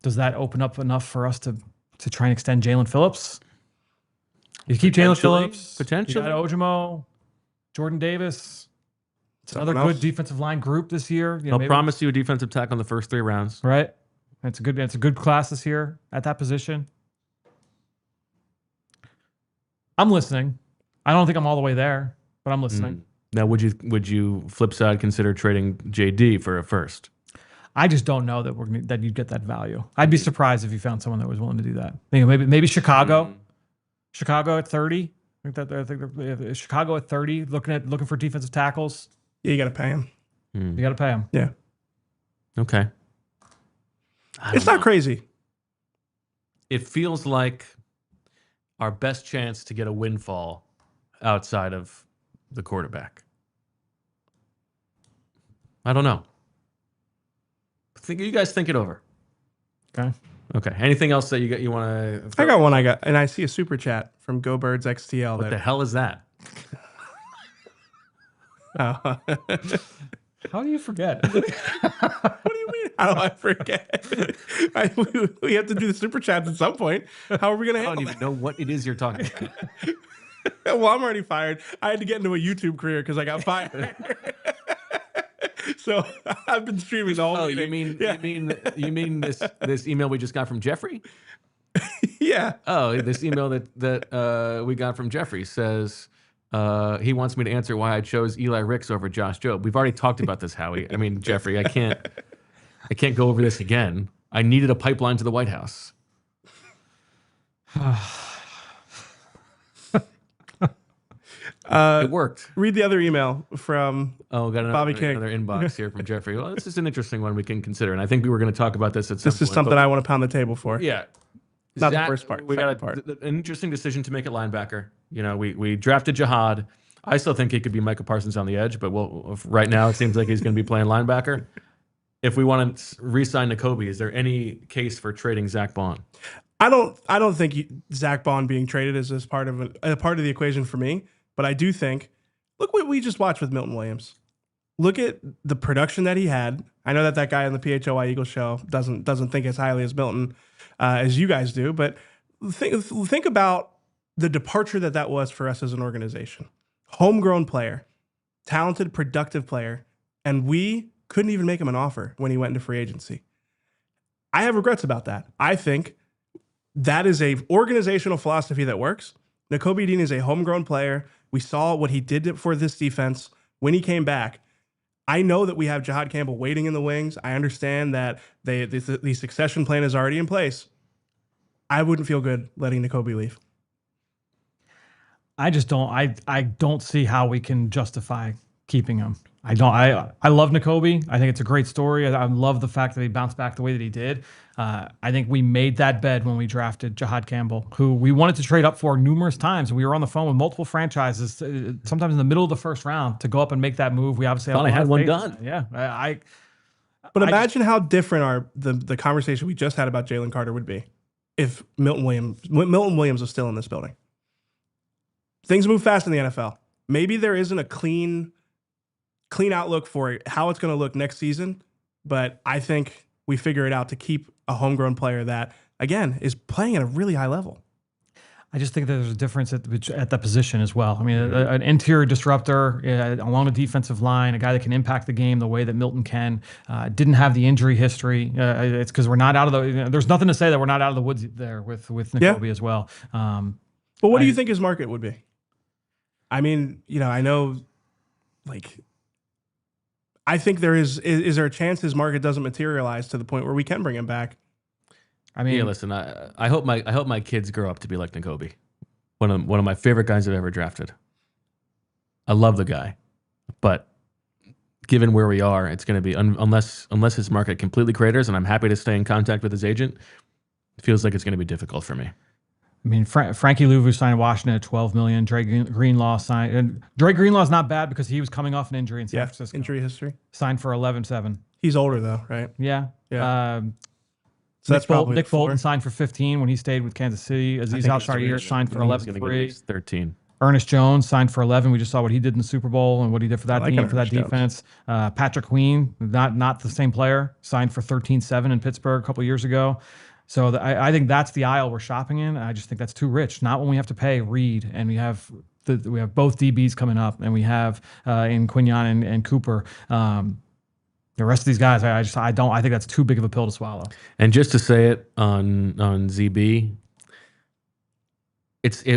Does that open up enough for us to try and extend Jalen Phillips? You keep Jalen Phillips, potentially. You got Ojimo, Jordan Davis. It's another good defensive line group this year. I'll promise you a defensive tackle in the first 3 rounds. Right. It's a good class this year at that position. I'm listening. I don't think I'm all the way there, but I'm listening. Now, would you flip side consider trading JD for a first? I just don't know that you'd get that value. I'd be surprised if you found someone that was willing to do that. Maybe Chicago. Chicago at 30. I think Chicago at 30, looking for defensive tackles. Yeah, you got to pay him. You got to pay him. Yeah. Okay. It's not crazy. It feels like our best chance to get a windfall outside of the quarterback. I don't know. You guys think it over. Okay. Anything else that you want to? I got one. And I see a super chat from Go Birds XTL. What the hell is that? How do you forget? What do you mean? How do I forget? We have to do the super chats at some point. How are we going to handle I don't even know what it is you're talking about. Well, I'm already fired. I had to get into a YouTube career because I got fired. So I've been streaming the whole meeting. You mean this email we just got from Jeffrey? Yeah. Oh, this email that we got from Jeffrey says he wants me to answer why I chose Eli Ricks over Josh Jobe. We've already talked about this, Howie. I mean, Jeffrey, I can't go over this again. I needed a pipeline to the White House. It worked. Read the other email from got Bobby King. Another inbox here from Jeffrey. Well, this is an interesting one we can consider, and I think we were going to talk about this at some point. This is something I want to pound the table for. Yeah. Not the first part. We got an interesting decision to make at linebacker. We drafted Jihad. I still think he could be Micah Parsons on the edge, but right now it seems like he's going to be playing linebacker. If we want to re-sign Nakobe, is there any case for trading Zach Bond? I don't think Zach Bond being traded is part of the equation for me. But I do think, look what we just watched with Milton Williams. Look at the production that he had. I know that guy on the PHLY Eagles show doesn't think as highly as Milton as you guys do. But think about the departure that was for us as an organization. Homegrown player, talented, productive player, and we couldn't even make him an offer when he went into free agency. I have regrets about that. I think that is a organizational philosophy that works. Nakobe Dean is a homegrown player. We saw what he did for this defense when he came back. I know that we have Jihad Campbell waiting in the wings. I understand that the succession plan is already in place. I wouldn't feel good letting Nakobe leave. I just don't. I don't see how we can justify keeping him. I don't. I love Nakobe. I think it's a great story. I love the fact that he bounced back the way that he did. I think we made that bed when we drafted Jahad Campbell, who we wanted to trade up for numerous times. We were on the phone with multiple franchises, sometimes in the middle of the first round, to go up and make that move. We obviously Finally had one done. Yeah, But imagine how different the conversation we just had about Jalen Carter would be if Milton Williams was still in this building. Things move fast in the NFL. Maybe there isn't a clean outlook for how it's going to look next season, but I think we figure it out to keep a homegrown player that, again, is playing at a really high level. I just think that there's a difference at the position as well. I mean, an interior disruptor along the defensive line, a guy that can impact the game the way that Milton can, didn't have the injury history. It's because we're not out of the. There's nothing to say that we're not out of the woods there with Nakobe as well. But what do you think his market would be? I mean, I know, I think there is there a chance his market doesn't materialize to the point where we can bring him back? I mean, listen, I hope my kids grow up to be like Nakobe, one of my favorite guys I've ever drafted. I love the guy, but given where we are, it's going to be unless his market completely craters, and I'm happy to stay in contact with his agent. It feels like it's going to be difficult for me. I mean, Frankie Louvu signed Washington at $12 million. Drake Greenlaw signed, and Drake Greenlaw's not bad because he was coming off an injury in San Francisco. Injury history. Signed for 11-7. He's older though, right? Yeah. So that's probably Nick Bolton signed for 15 when he stayed with Kansas City. Aziz Al-Shaair signed for 11-3. 13. Ernest Jones signed for 11. We just saw what he did in the Super Bowl and what he did for that team, for that defense. Patrick Queen, not the same player, signed for 13-7 in Pittsburgh a couple of years ago. So I think that's the aisle we're shopping in. I just think that's too rich. Not when we have to pay Reed, and we have both DBs coming up, and we have in Quignon and Cooper. The rest of these guys, I think that's too big of a pill to swallow. And just to say it on ZB,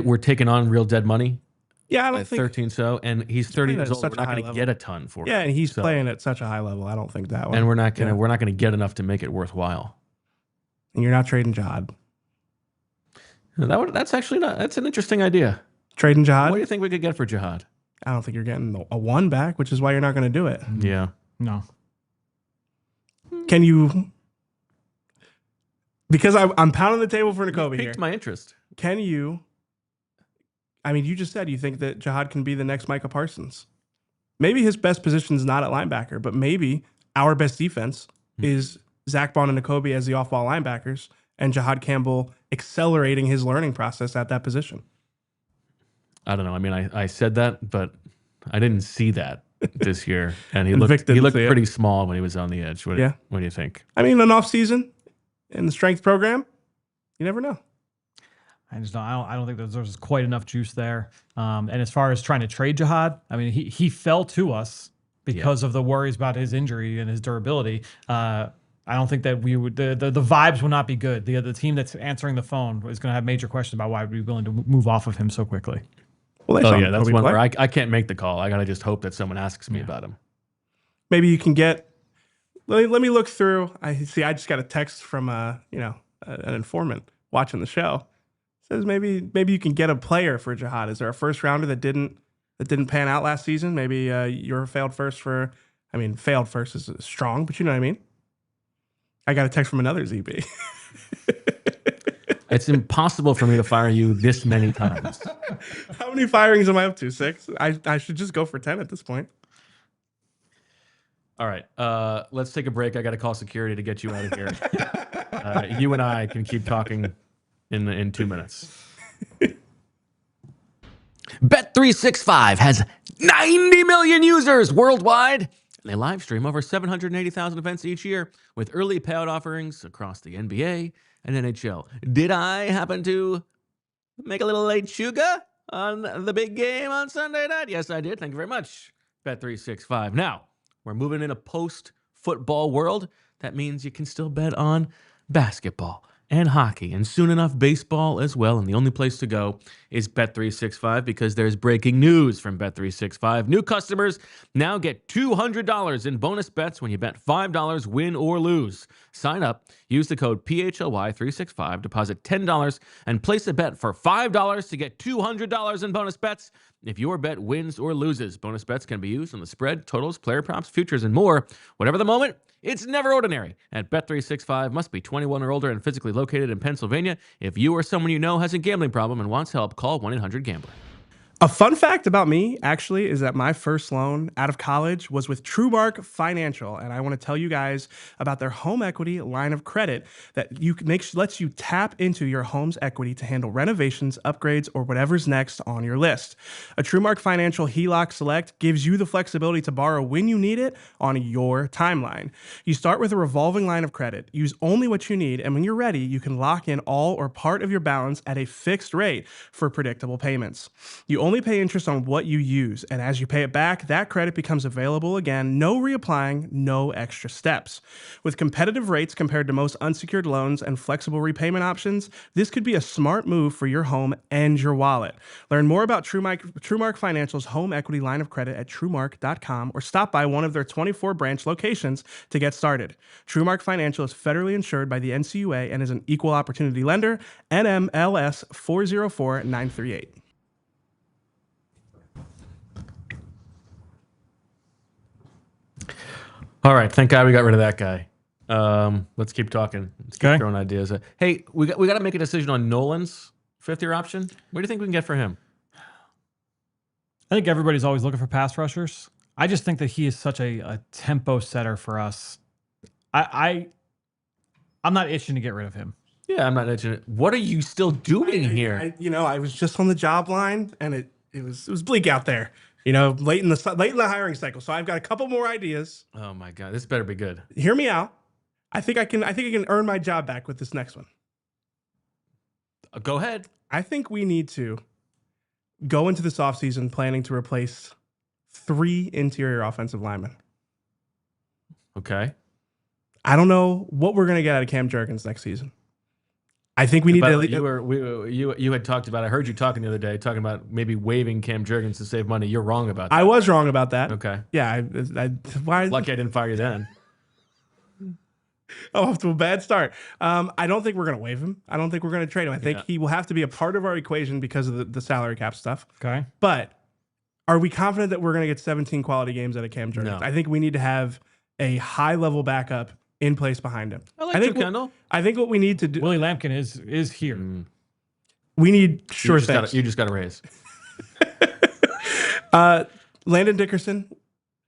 we're taking on real dead money. Yeah, I don't think 13. And he's 30 years old. We're not going to get a ton for it. Yeah, and he's playing at such a high level. I don't think that one. And we're not gonna get enough to make it worthwhile. And you're not trading Jahad. That's an interesting idea. Trading Jahad? What do you think we could get for Jahad? I don't think you're getting a 1 back, which is why you're not going to do it. Yeah. No. Can you? Because I'm pounding the table for Nakobe here. Piqued my interest. Can you? I mean, you just said you think that Jahad can be the next Micah Parsons. Maybe his best position is not at linebacker, but maybe our best defense is Zach Bond and Nakobe as the off-ball linebackers, and Jahad Campbell accelerating his learning process at that position. I don't know. I mean, I said that, but I didn't see that this year, and he looked pretty small when he was on the edge. What do you think? I mean, an off-season in the strength program, you never know. I don't think there's quite enough juice there. And as far as trying to trade Jahad, I mean, he fell to us because of the worries about his injury and his durability. I don't think that we would. The vibes will not be good. The team that's answering the phone is going to have major questions about why we'd be willing to move off of him so quickly. Well, that's one where I can't make the call. I gotta just hope that someone asks me about him. Maybe you can get. Let me look through. I just got a text from an informant watching the show. It says maybe you can get a player for Jahad. Is there a first rounder that didn't pan out last season? Maybe you're failed first for. I mean, failed first is strong, but you know what I mean. I got a text from another ZB. It's impossible for me to fire you this many times. How many firings am I up to? 6? I should just go for 10 at this point. All right. Let's take a break. I got to call security to get you out of here. You and I can keep talking in 2 minutes. Bet365 has 90 million users worldwide. And they live stream over 780,000 events each year with early payout offerings across the NBA and NHL. Did I happen to make a little late sugar on the big game on Sunday night? Yes, I did. Thank you very much, Bet365. Now, we're moving in a post-football world. That means you can still bet on basketball, and hockey, and soon enough, baseball as well. And the only place to go is Bet365 because there's breaking news from Bet365. New customers now get $200 in bonus bets when you bet $5, win or lose. Sign up, use the code PHLY365, deposit $10, and place a bet for $5 to get $200 in bonus bets if your bet wins or loses. Bonus bets can be used on the spread, totals, player props, futures, and more. Whatever the moment, it's never ordinary. At Bet365, must be 21 or older and physically located in Pennsylvania. If you or someone you know has a gambling problem and wants help, call 1-800-GAMBLER. A fun fact about me, actually, is that my first loan out of college was with TrueMark Financial, and I want to tell you guys about their home equity line of credit that lets you tap into your home's equity to handle renovations, upgrades, or whatever's next on your list. A TrueMark Financial HELOC Select gives you the flexibility to borrow when you need it on your timeline. You start with a revolving line of credit, use only what you need, and when you're ready, you can lock in all or part of your balance at a fixed rate for predictable payments. You only pay interest on what you use, and as you pay it back, that credit becomes available again, no reapplying, no extra steps. With competitive rates compared to most unsecured loans and flexible repayment options, this could be a smart move for your home and your wallet. Learn more about TrueMark Financial's home equity line of credit at TrueMark.com or stop by one of their 24 branch locations to get started. TrueMark Financial is federally insured by the NCUA and is an equal opportunity lender, NMLS 404938. All right, thank God we got rid of that guy. Let's keep talking. Let's keep throwing ideas. Hey, we got to make a decision on Nolan's fifth-year option. What do you think we can get for him? I think everybody's always looking for pass rushers. I just think that he is such a tempo setter for us. I'm not itching to get rid of him. Yeah, I'm not itching. What are you still doing here? I was just on the job line, and it was bleak out there. Late in the hiring cycle. So I've got a couple more ideas. Oh my God, this better be good. Hear me out. I think I can earn my job back with this next one. Go ahead. I think we need to go into this offseason planning to replace 3 interior offensive linemen. Okay. I don't know what we're going to get out of Cam Jurgens next season. I think we need to. You had talked about. I heard you talking the other day, talking about maybe waiving Cam Jurgens to save money. You're wrong about that. I was wrong about that. Okay. Yeah. Why? Lucky I didn't fire you then. Off to a bad start. I don't think we're going to waive him. I don't think we're going to trade him. I think he will have to be a part of our equation because of the salary cap stuff. Okay. But are we confident that we're going to get 17 quality games out of Cam Jurgens? No. I think we need to have a high level backup in place behind him. I think Kendall. I think what we need to do. Willie Lampkin is here. We need sure things. You just got to raise. Landon Dickerson.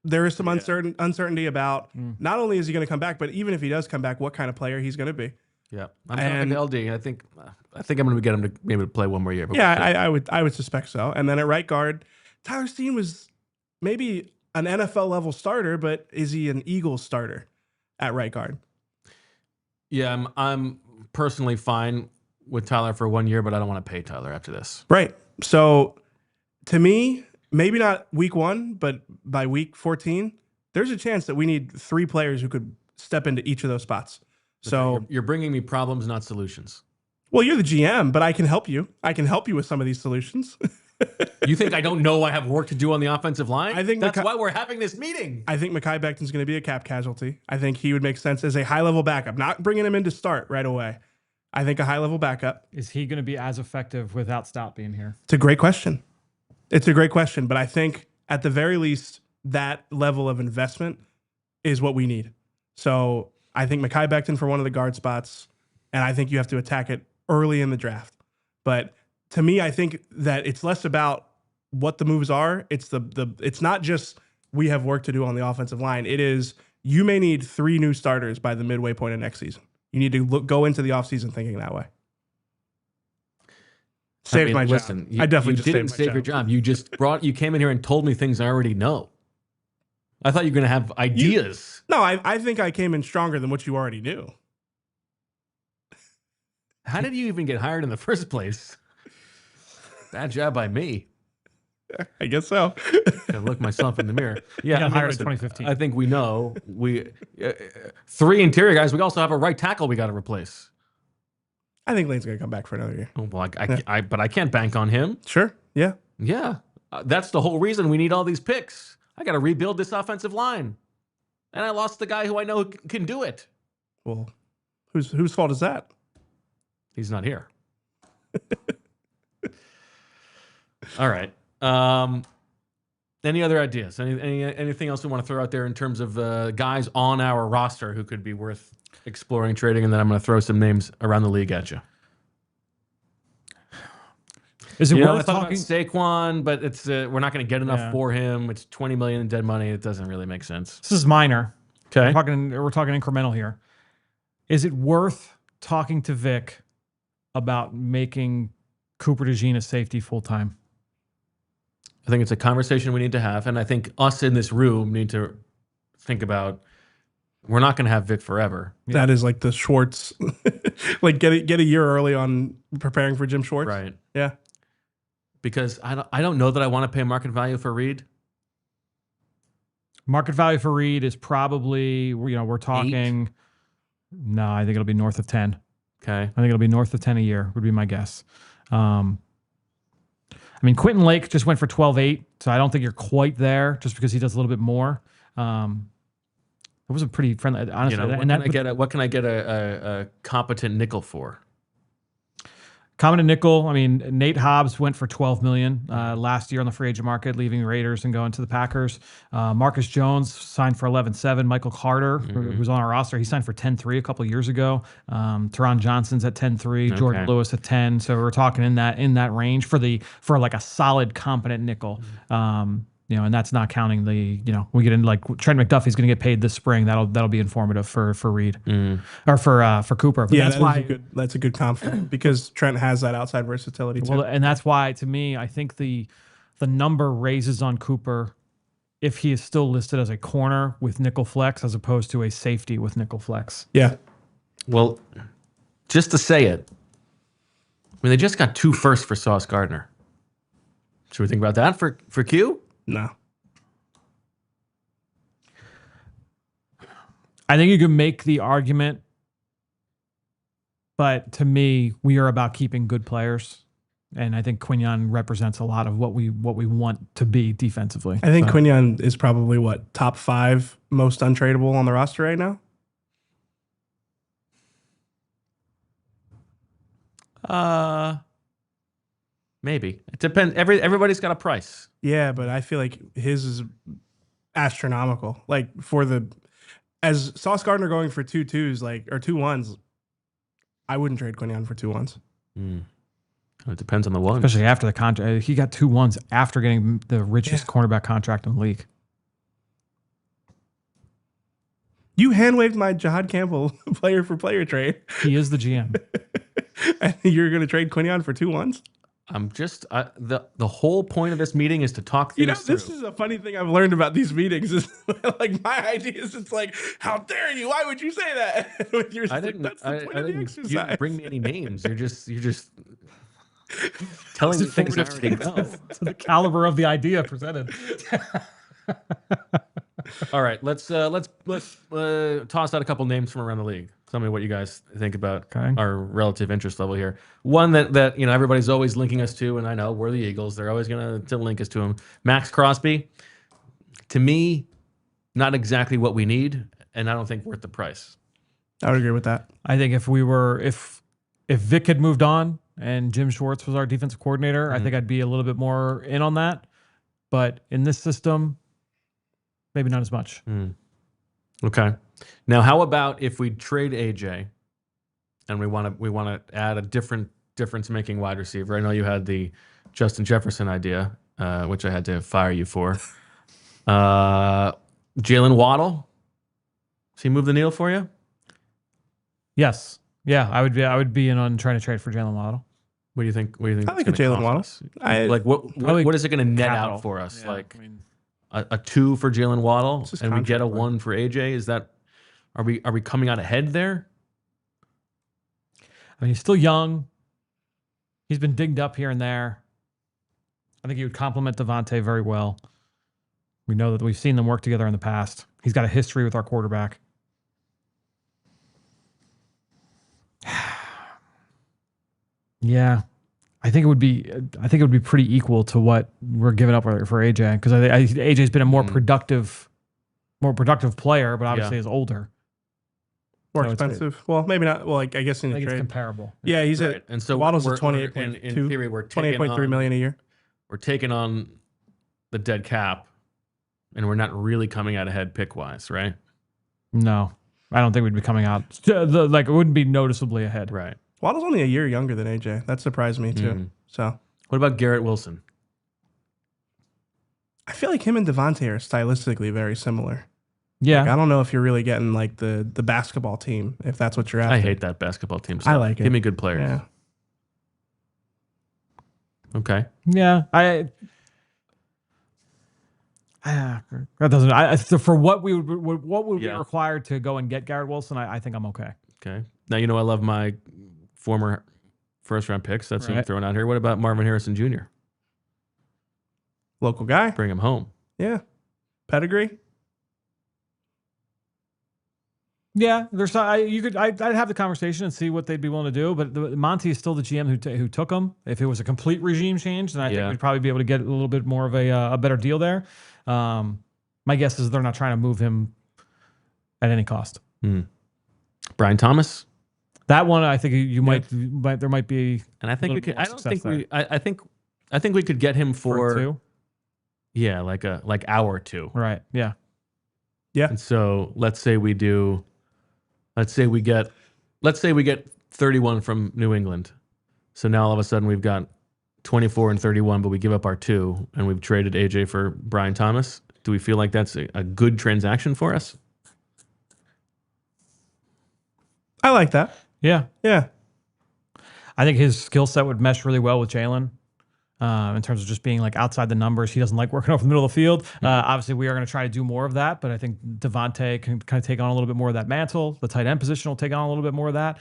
There is some uncertainty about not only is he going to come back, but even if he does come back, what kind of player he's going to be. Yeah, I'm talking to LD. I think I'm going to get him to maybe play one more year. But I would suspect so. And then at right guard, Tyler Steen was maybe an NFL level starter, but is he an Eagles starter at right guard? Yeah, I'm personally fine with Tyler for 1 year, but I don't want to pay Tyler after this. Right. So to me, maybe not week 1, but by week 14, there's a chance that we need 3 players who could step into each of those spots. So you're bringing me problems, not solutions. Well, you're the GM, but I can help you. I can help you with some of these solutions. You think I don't know I have work to do on the offensive line? I think that's why we're having this meeting. I think Mekhi Becton's going to be a cap casualty. I think he would make sense as a high-level backup, not bringing him in to start right away. I think a high-level backup. Is he going to be as effective without Stout being here? It's a great question. But I think at the very least, that level of investment is what we need. So I think Mekhi Becton for one of the guard spots, and I think you have to attack it early in the draft. But to me, I think that it's less about what the moves are. It's it's not just we have work to do on the offensive line. It is you may need 3 new starters by the midway point of next season. You need to go into the offseason thinking that way. Saved my job. I definitely didn't save your job. You came in here and told me things I already know. I thought you were going to have ideas. No, I think I came in stronger than what you already knew. How did you even get hired in the first place? Bad job by me. I guess so. Gotta look myself in the mirror. Yeah, got hired in 2015. I think we know 3 interior guys. We also have a right tackle we got to replace. I think Lane's going to come back for another year. Oh, well, but I can't bank on him. Sure. Yeah. Yeah. That's the whole reason we need all these picks. I got to rebuild this offensive line. And I lost the guy who I know can do it. Well, whose fault is that? He's not here. All right. Any other ideas? Anything else we want to throw out there in terms of guys on our roster who could be worth exploring trading? And then I'm going to throw some names around the league at you. Is it worth talking talking? Saquon, but it's we're not going to get enough for him. It's $20 million in dead money. It doesn't really make sense. This is minor. Okay. We're talking incremental here. Is it worth talking to Vic about making Cooper DeJean a safety full time? I think it's a conversation we need to have, and I think us in this room need to think about. We're not going to have Vic forever. That is like the Schwartz, like get a year early on preparing for Jim Schwartz. Right. Yeah. Because I don't know that I want to pay market value for Reed. Market value for Reed is probably, we're talking. 8? No, I think it'll be north of 10. Okay. I think it'll be north of 10 a year would be my guess. I mean, Quentin Lake just went for 12.8, so I don't think you're quite there just because he does a little bit more. It was a pretty friendly, honestly. What can I get a competent nickel for? Competent nickel. I mean, Nate Hobbs went for $12 million last year on the free agent market, leaving the Raiders and going to the Packers. Marcus Jones signed for 11.7. Michael Carter, who's on our roster, he signed for 10.3 a couple of years ago. Teron Johnson's at 10.3. Jordan Lewis at 10. So we're talking in that range for like a solid, competent nickel. And that's not counting the, we get in like Trent McDuffie's going to get paid this spring. That'll be informative for Reed or for Cooper. But that's a good compliment because Trent has that outside versatility too. Well, and that's why, to me, I think the number raises on Cooper if he is still listed as a corner with nickel flex as opposed to a safety with nickel flex. Yeah. Well, just to say it, I mean, they just got 2 firsts for Sauce Gardner. Should we think about that for Q? No. I think you can make the argument, but to me, we are about keeping good players, and I think Quignon represents a lot of what we want to be defensively. I think Quignon is probably top 5 most untradeable on the roster right now. Maybe. It depends. Everybody's got a price. Yeah, but I feel like his is astronomical. Like as Sauce Gardner going for 2 2s, or 2 1s, I wouldn't trade Quignon for 2 1s. It depends on the one. Especially after the contract. He got 2 1s after getting the richest cornerback contract in the league. You hand-waved my Jahad Campbell player for player trade. He is the GM. And you're going to trade Quignon for 2 1s? I'm just the whole point of this meeting is to talk through. This is a funny thing I've learned about these meetings is like my idea is it's like, how dare you? Why would you say that? I didn't bring me any names. You're just telling me things I already know. To the caliber of the idea presented. All right, let's toss out a couple names from around the league. Tell me what you guys think about our relative interest level here. One that everybody's always linking us to, and I know we're the Eagles. They're always going to link us to him. Max Crosby, to me, not exactly what we need, and I don't think worth the price. I would agree with that. I think if Vic had moved on and Jim Schwartz was our defensive coordinator, I think I'd be a little bit more in on that. But in this system, maybe not as much. Okay. Now, how about if we trade AJ and we want to add a difference-making wide receiver? I know you had the Justin Jefferson idea, which I had to fire you for. Jalen Waddle, does he move the needle for you? Yes. Yeah, I would be in on trying to trade for Jalen Waddle. What do you think? I like a Jalen Waddle. What is it going to net out for us? Yeah, a 2 for Jalen Waddle, and we get a 1 for AJ. Is that? Are we coming out ahead there? I mean, he's still young. He's been dinged up here and there. I think he would complement Devontae very well. We know that we've seen them work together in the past. He's got a history with our quarterback. Yeah. I think it would be pretty equal to what we're giving up for AJ, because AJ's been a more productive player, but obviously is older. More So expensive. Well, maybe not. Well, like I guess in I a think trade. it's comparable. Yeah, he's Right. at And so Waddle's we're at 28.2. in theory, we're taking 28.3 million a year. We're taking on the dead cap, and we're not really coming out ahead pick wise, right? No, I don't think we'd be coming out like it wouldn't be noticeably ahead. Right. Waddle's only a year younger than AJ. That surprised me too. So what about Garrett Wilson? I feel like him and Devontae are stylistically very similar. Yeah. Like, I don't know if you're really getting like the basketball team, if that's what you're after. I hate that basketball team stuff. I like it. Give me good players. Yeah. Okay. Yeah. That doesn't. So for what we would be required to go and get Garrett Wilson, I think I'm okay. Okay. Now I love my former first round picks. That's what I'm throwing out here. What about Marvin Harrison Jr.? Local guy. Bring him home. Yeah. Pedigree. Yeah, I'd have the conversation and see what they'd be willing to do. But Monty is still the GM who took him. If it was a complete regime change, then I think we'd probably be able to get a little bit more of a better deal there. My guess is they're not trying to move him at any cost. Brian Thomas. That one, I think there might be, and I think we could. I think we could get him for two. Yeah, like hour two. Right. Yeah. Yeah. And so let's say we get 31 from New England. So now all of a sudden we've got 24 and 31, but we give up our 2 and we've traded AJ for Brian Thomas. Do we feel like that's a good transaction for us? I like that. Yeah. Yeah. I think his skill set would mesh really well with Jalen. In terms of just being like outside the numbers. He doesn't like working over the middle of the field. Obviously, we are going to try to do more of that, but I think Devontae can kind of take on a little bit more of that mantle. The tight end position will take on a little bit more of that.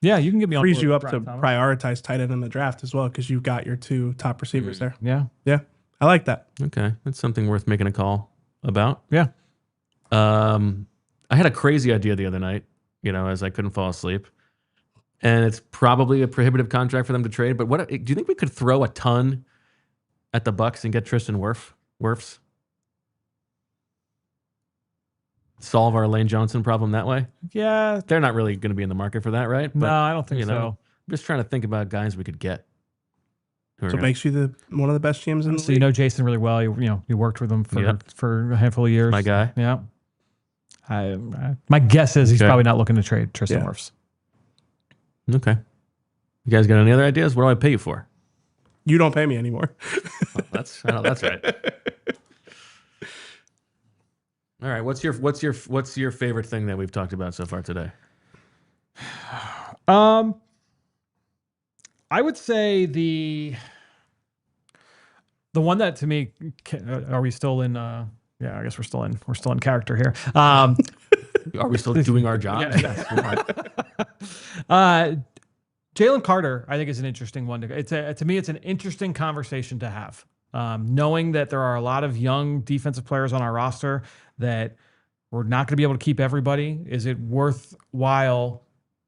Yeah, you can get me on. Frees you up to prioritize tight end in the draft as well, because you've got your 2 top receivers there. Yeah. Yeah. I like that. Okay. That's something worth making a call about. Yeah. I had a crazy idea the other night, as I couldn't fall asleep. And it's probably a prohibitive contract for them to trade. But do you think we could throw a ton at the Bucks and get Tristan Wirfs? Solve our Lane Johnson problem that way? Yeah. They're not really going to be in the market for that, right? No, I don't think so. I'm just trying to think about guys we could get. So it makes you one of the best GMs in the league. So you know Jason really well. You worked with him for a handful of years. My guy. Yeah. My guess is he's probably not looking to trade Tristan Wirfs. Okay. You guys got any other ideas? What do I pay you for? You don't pay me anymore. That's right. All right. What's your favorite thing that we've talked about so far today? I would say the one that to me, are we still in? Yeah, I guess we're still in character here. Are we still doing our job? Jalen Carter, I think, is an interesting one. To me, it's an interesting conversation to have. Knowing that there are a lot of young defensive players on our roster that we're not going to be able to keep everybody. Is it worthwhile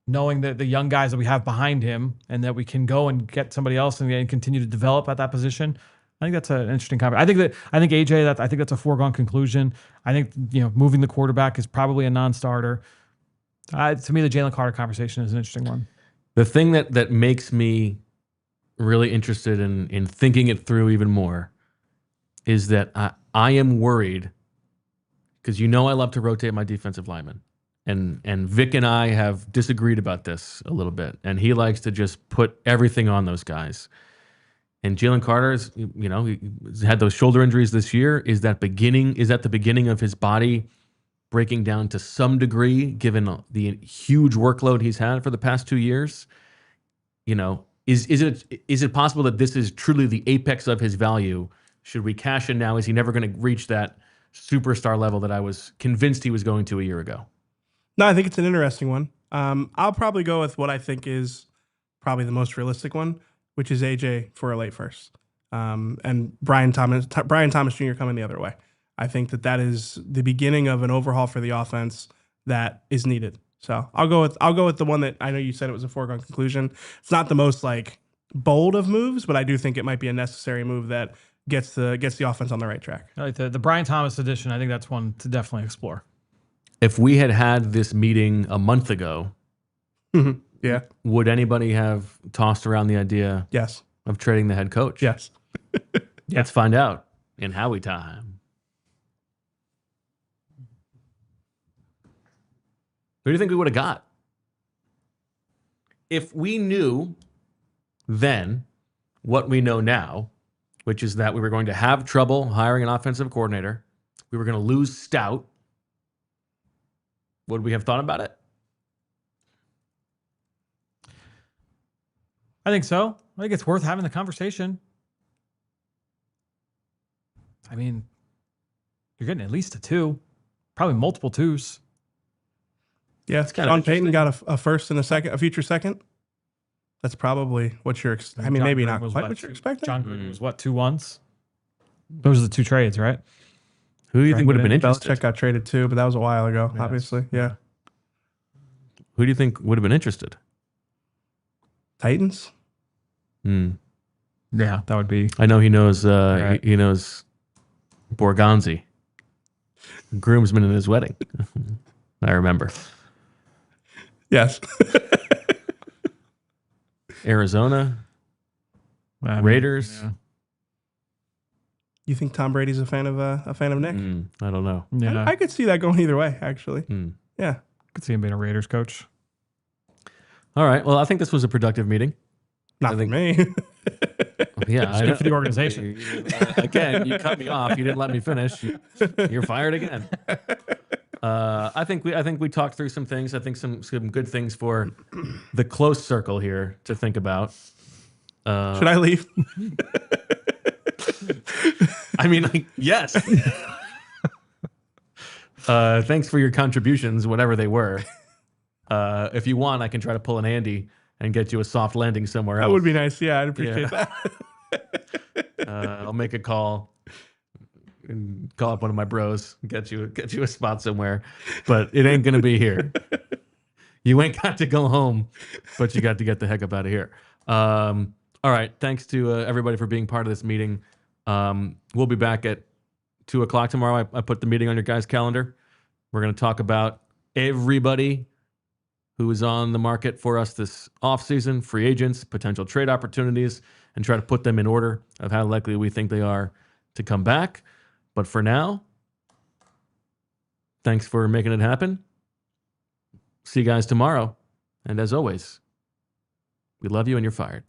knowing that the young guys that we have behind him and that we can go and get somebody else and continue to develop at that position? I think that's an interesting conversation. I think AJ, I think that's a foregone conclusion. I think moving the quarterback is probably a non-starter. To me, the Jalen Carter conversation is an interesting one. The thing that makes me really interested in thinking it through even more is that I am worried, because I love to rotate my defensive linemen. And Vic and I have disagreed about this a little bit. And he likes to just put everything on those guys. And Jalen Carter's, he had those shoulder injuries this year. Is that the beginning of his body breaking down to some degree, given the huge workload he's had for the past 2 years? Is it possible that this is truly the apex of his value? Should we cash in now? Is he never going to reach that superstar level that I was convinced he was going to a year ago? No, I think it's an interesting one. I'll probably go with what I think is probably the most realistic one, which is AJ for a late first, and Brian Thomas Jr. coming the other way. I think that is the beginning of an overhaul for the offense that is needed. So I'll go with the one that I know you said it was a foregone conclusion. It's not the most like bold of moves, but I do think it might be a necessary move that gets the offense on the right track. I like the Brian Thomas edition. I think that's one to definitely explore. If we had this meeting a month ago, yeah, would anybody have tossed around the idea yes, of trading the head coach? yes. Let's find out in Howie time. Who do you think we would have got? If we knew then what we know now, which is that we were going to have trouble hiring an offensive coordinator, we were going to lose Stout, would we have thought about it? I think so. I think it's worth having the conversation. I mean, you're getting at least a 2, probably multiple 2s. Yeah, Sean Payton got a first and a future second. That's probably what you're. I mean, maybe not quite what you're expecting. John Gruden was what, 2 1s? Those are the 2 trades, right? Who do you think would have been interested? Belichick got traded too, but that was a while ago. Yes. Obviously, yeah. Who do you think would have been interested? Titans. Yeah, that would be. I know he knows. He knows Borgonzi, groomsman in his wedding. I remember. Yes. Arizona, Raiders. Yeah. You think Tom Brady's a fan of Nick? I don't know. Yeah, I could see that going either way. Actually, yeah, could see him being a Raiders coach. All right. Well, I think this was a productive meeting. Not for me. Yeah, it's good for the organization. Again, you cut me off. You didn't let me finish. You're fired again. I think we talked through some things. I think some good things for the close circle here to think about. Should I leave? I mean, like, yes. Thanks for your contributions, whatever they were. If you want, I can try to pull an Andy and get you a soft landing somewhere else. That would be nice. Yeah, I'd appreciate that. I'll make a call and call up one of my bros, get you a spot somewhere, but it ain't gonna be here. You ain't got to go home, but you got to get the heck up out of here. All right, thanks to everybody for being part of this meeting. We'll be back at 2:00 tomorrow. I put the meeting on your guys' calendar. We're gonna talk about everybody who is on the market for us this offseason, free agents, potential trade opportunities, and try to put them in order of how likely we think they are to come back. But for now, thanks for making it happen. See you guys tomorrow. And as always, we love you and you're fired.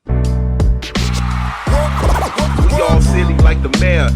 We all silly like the mayor.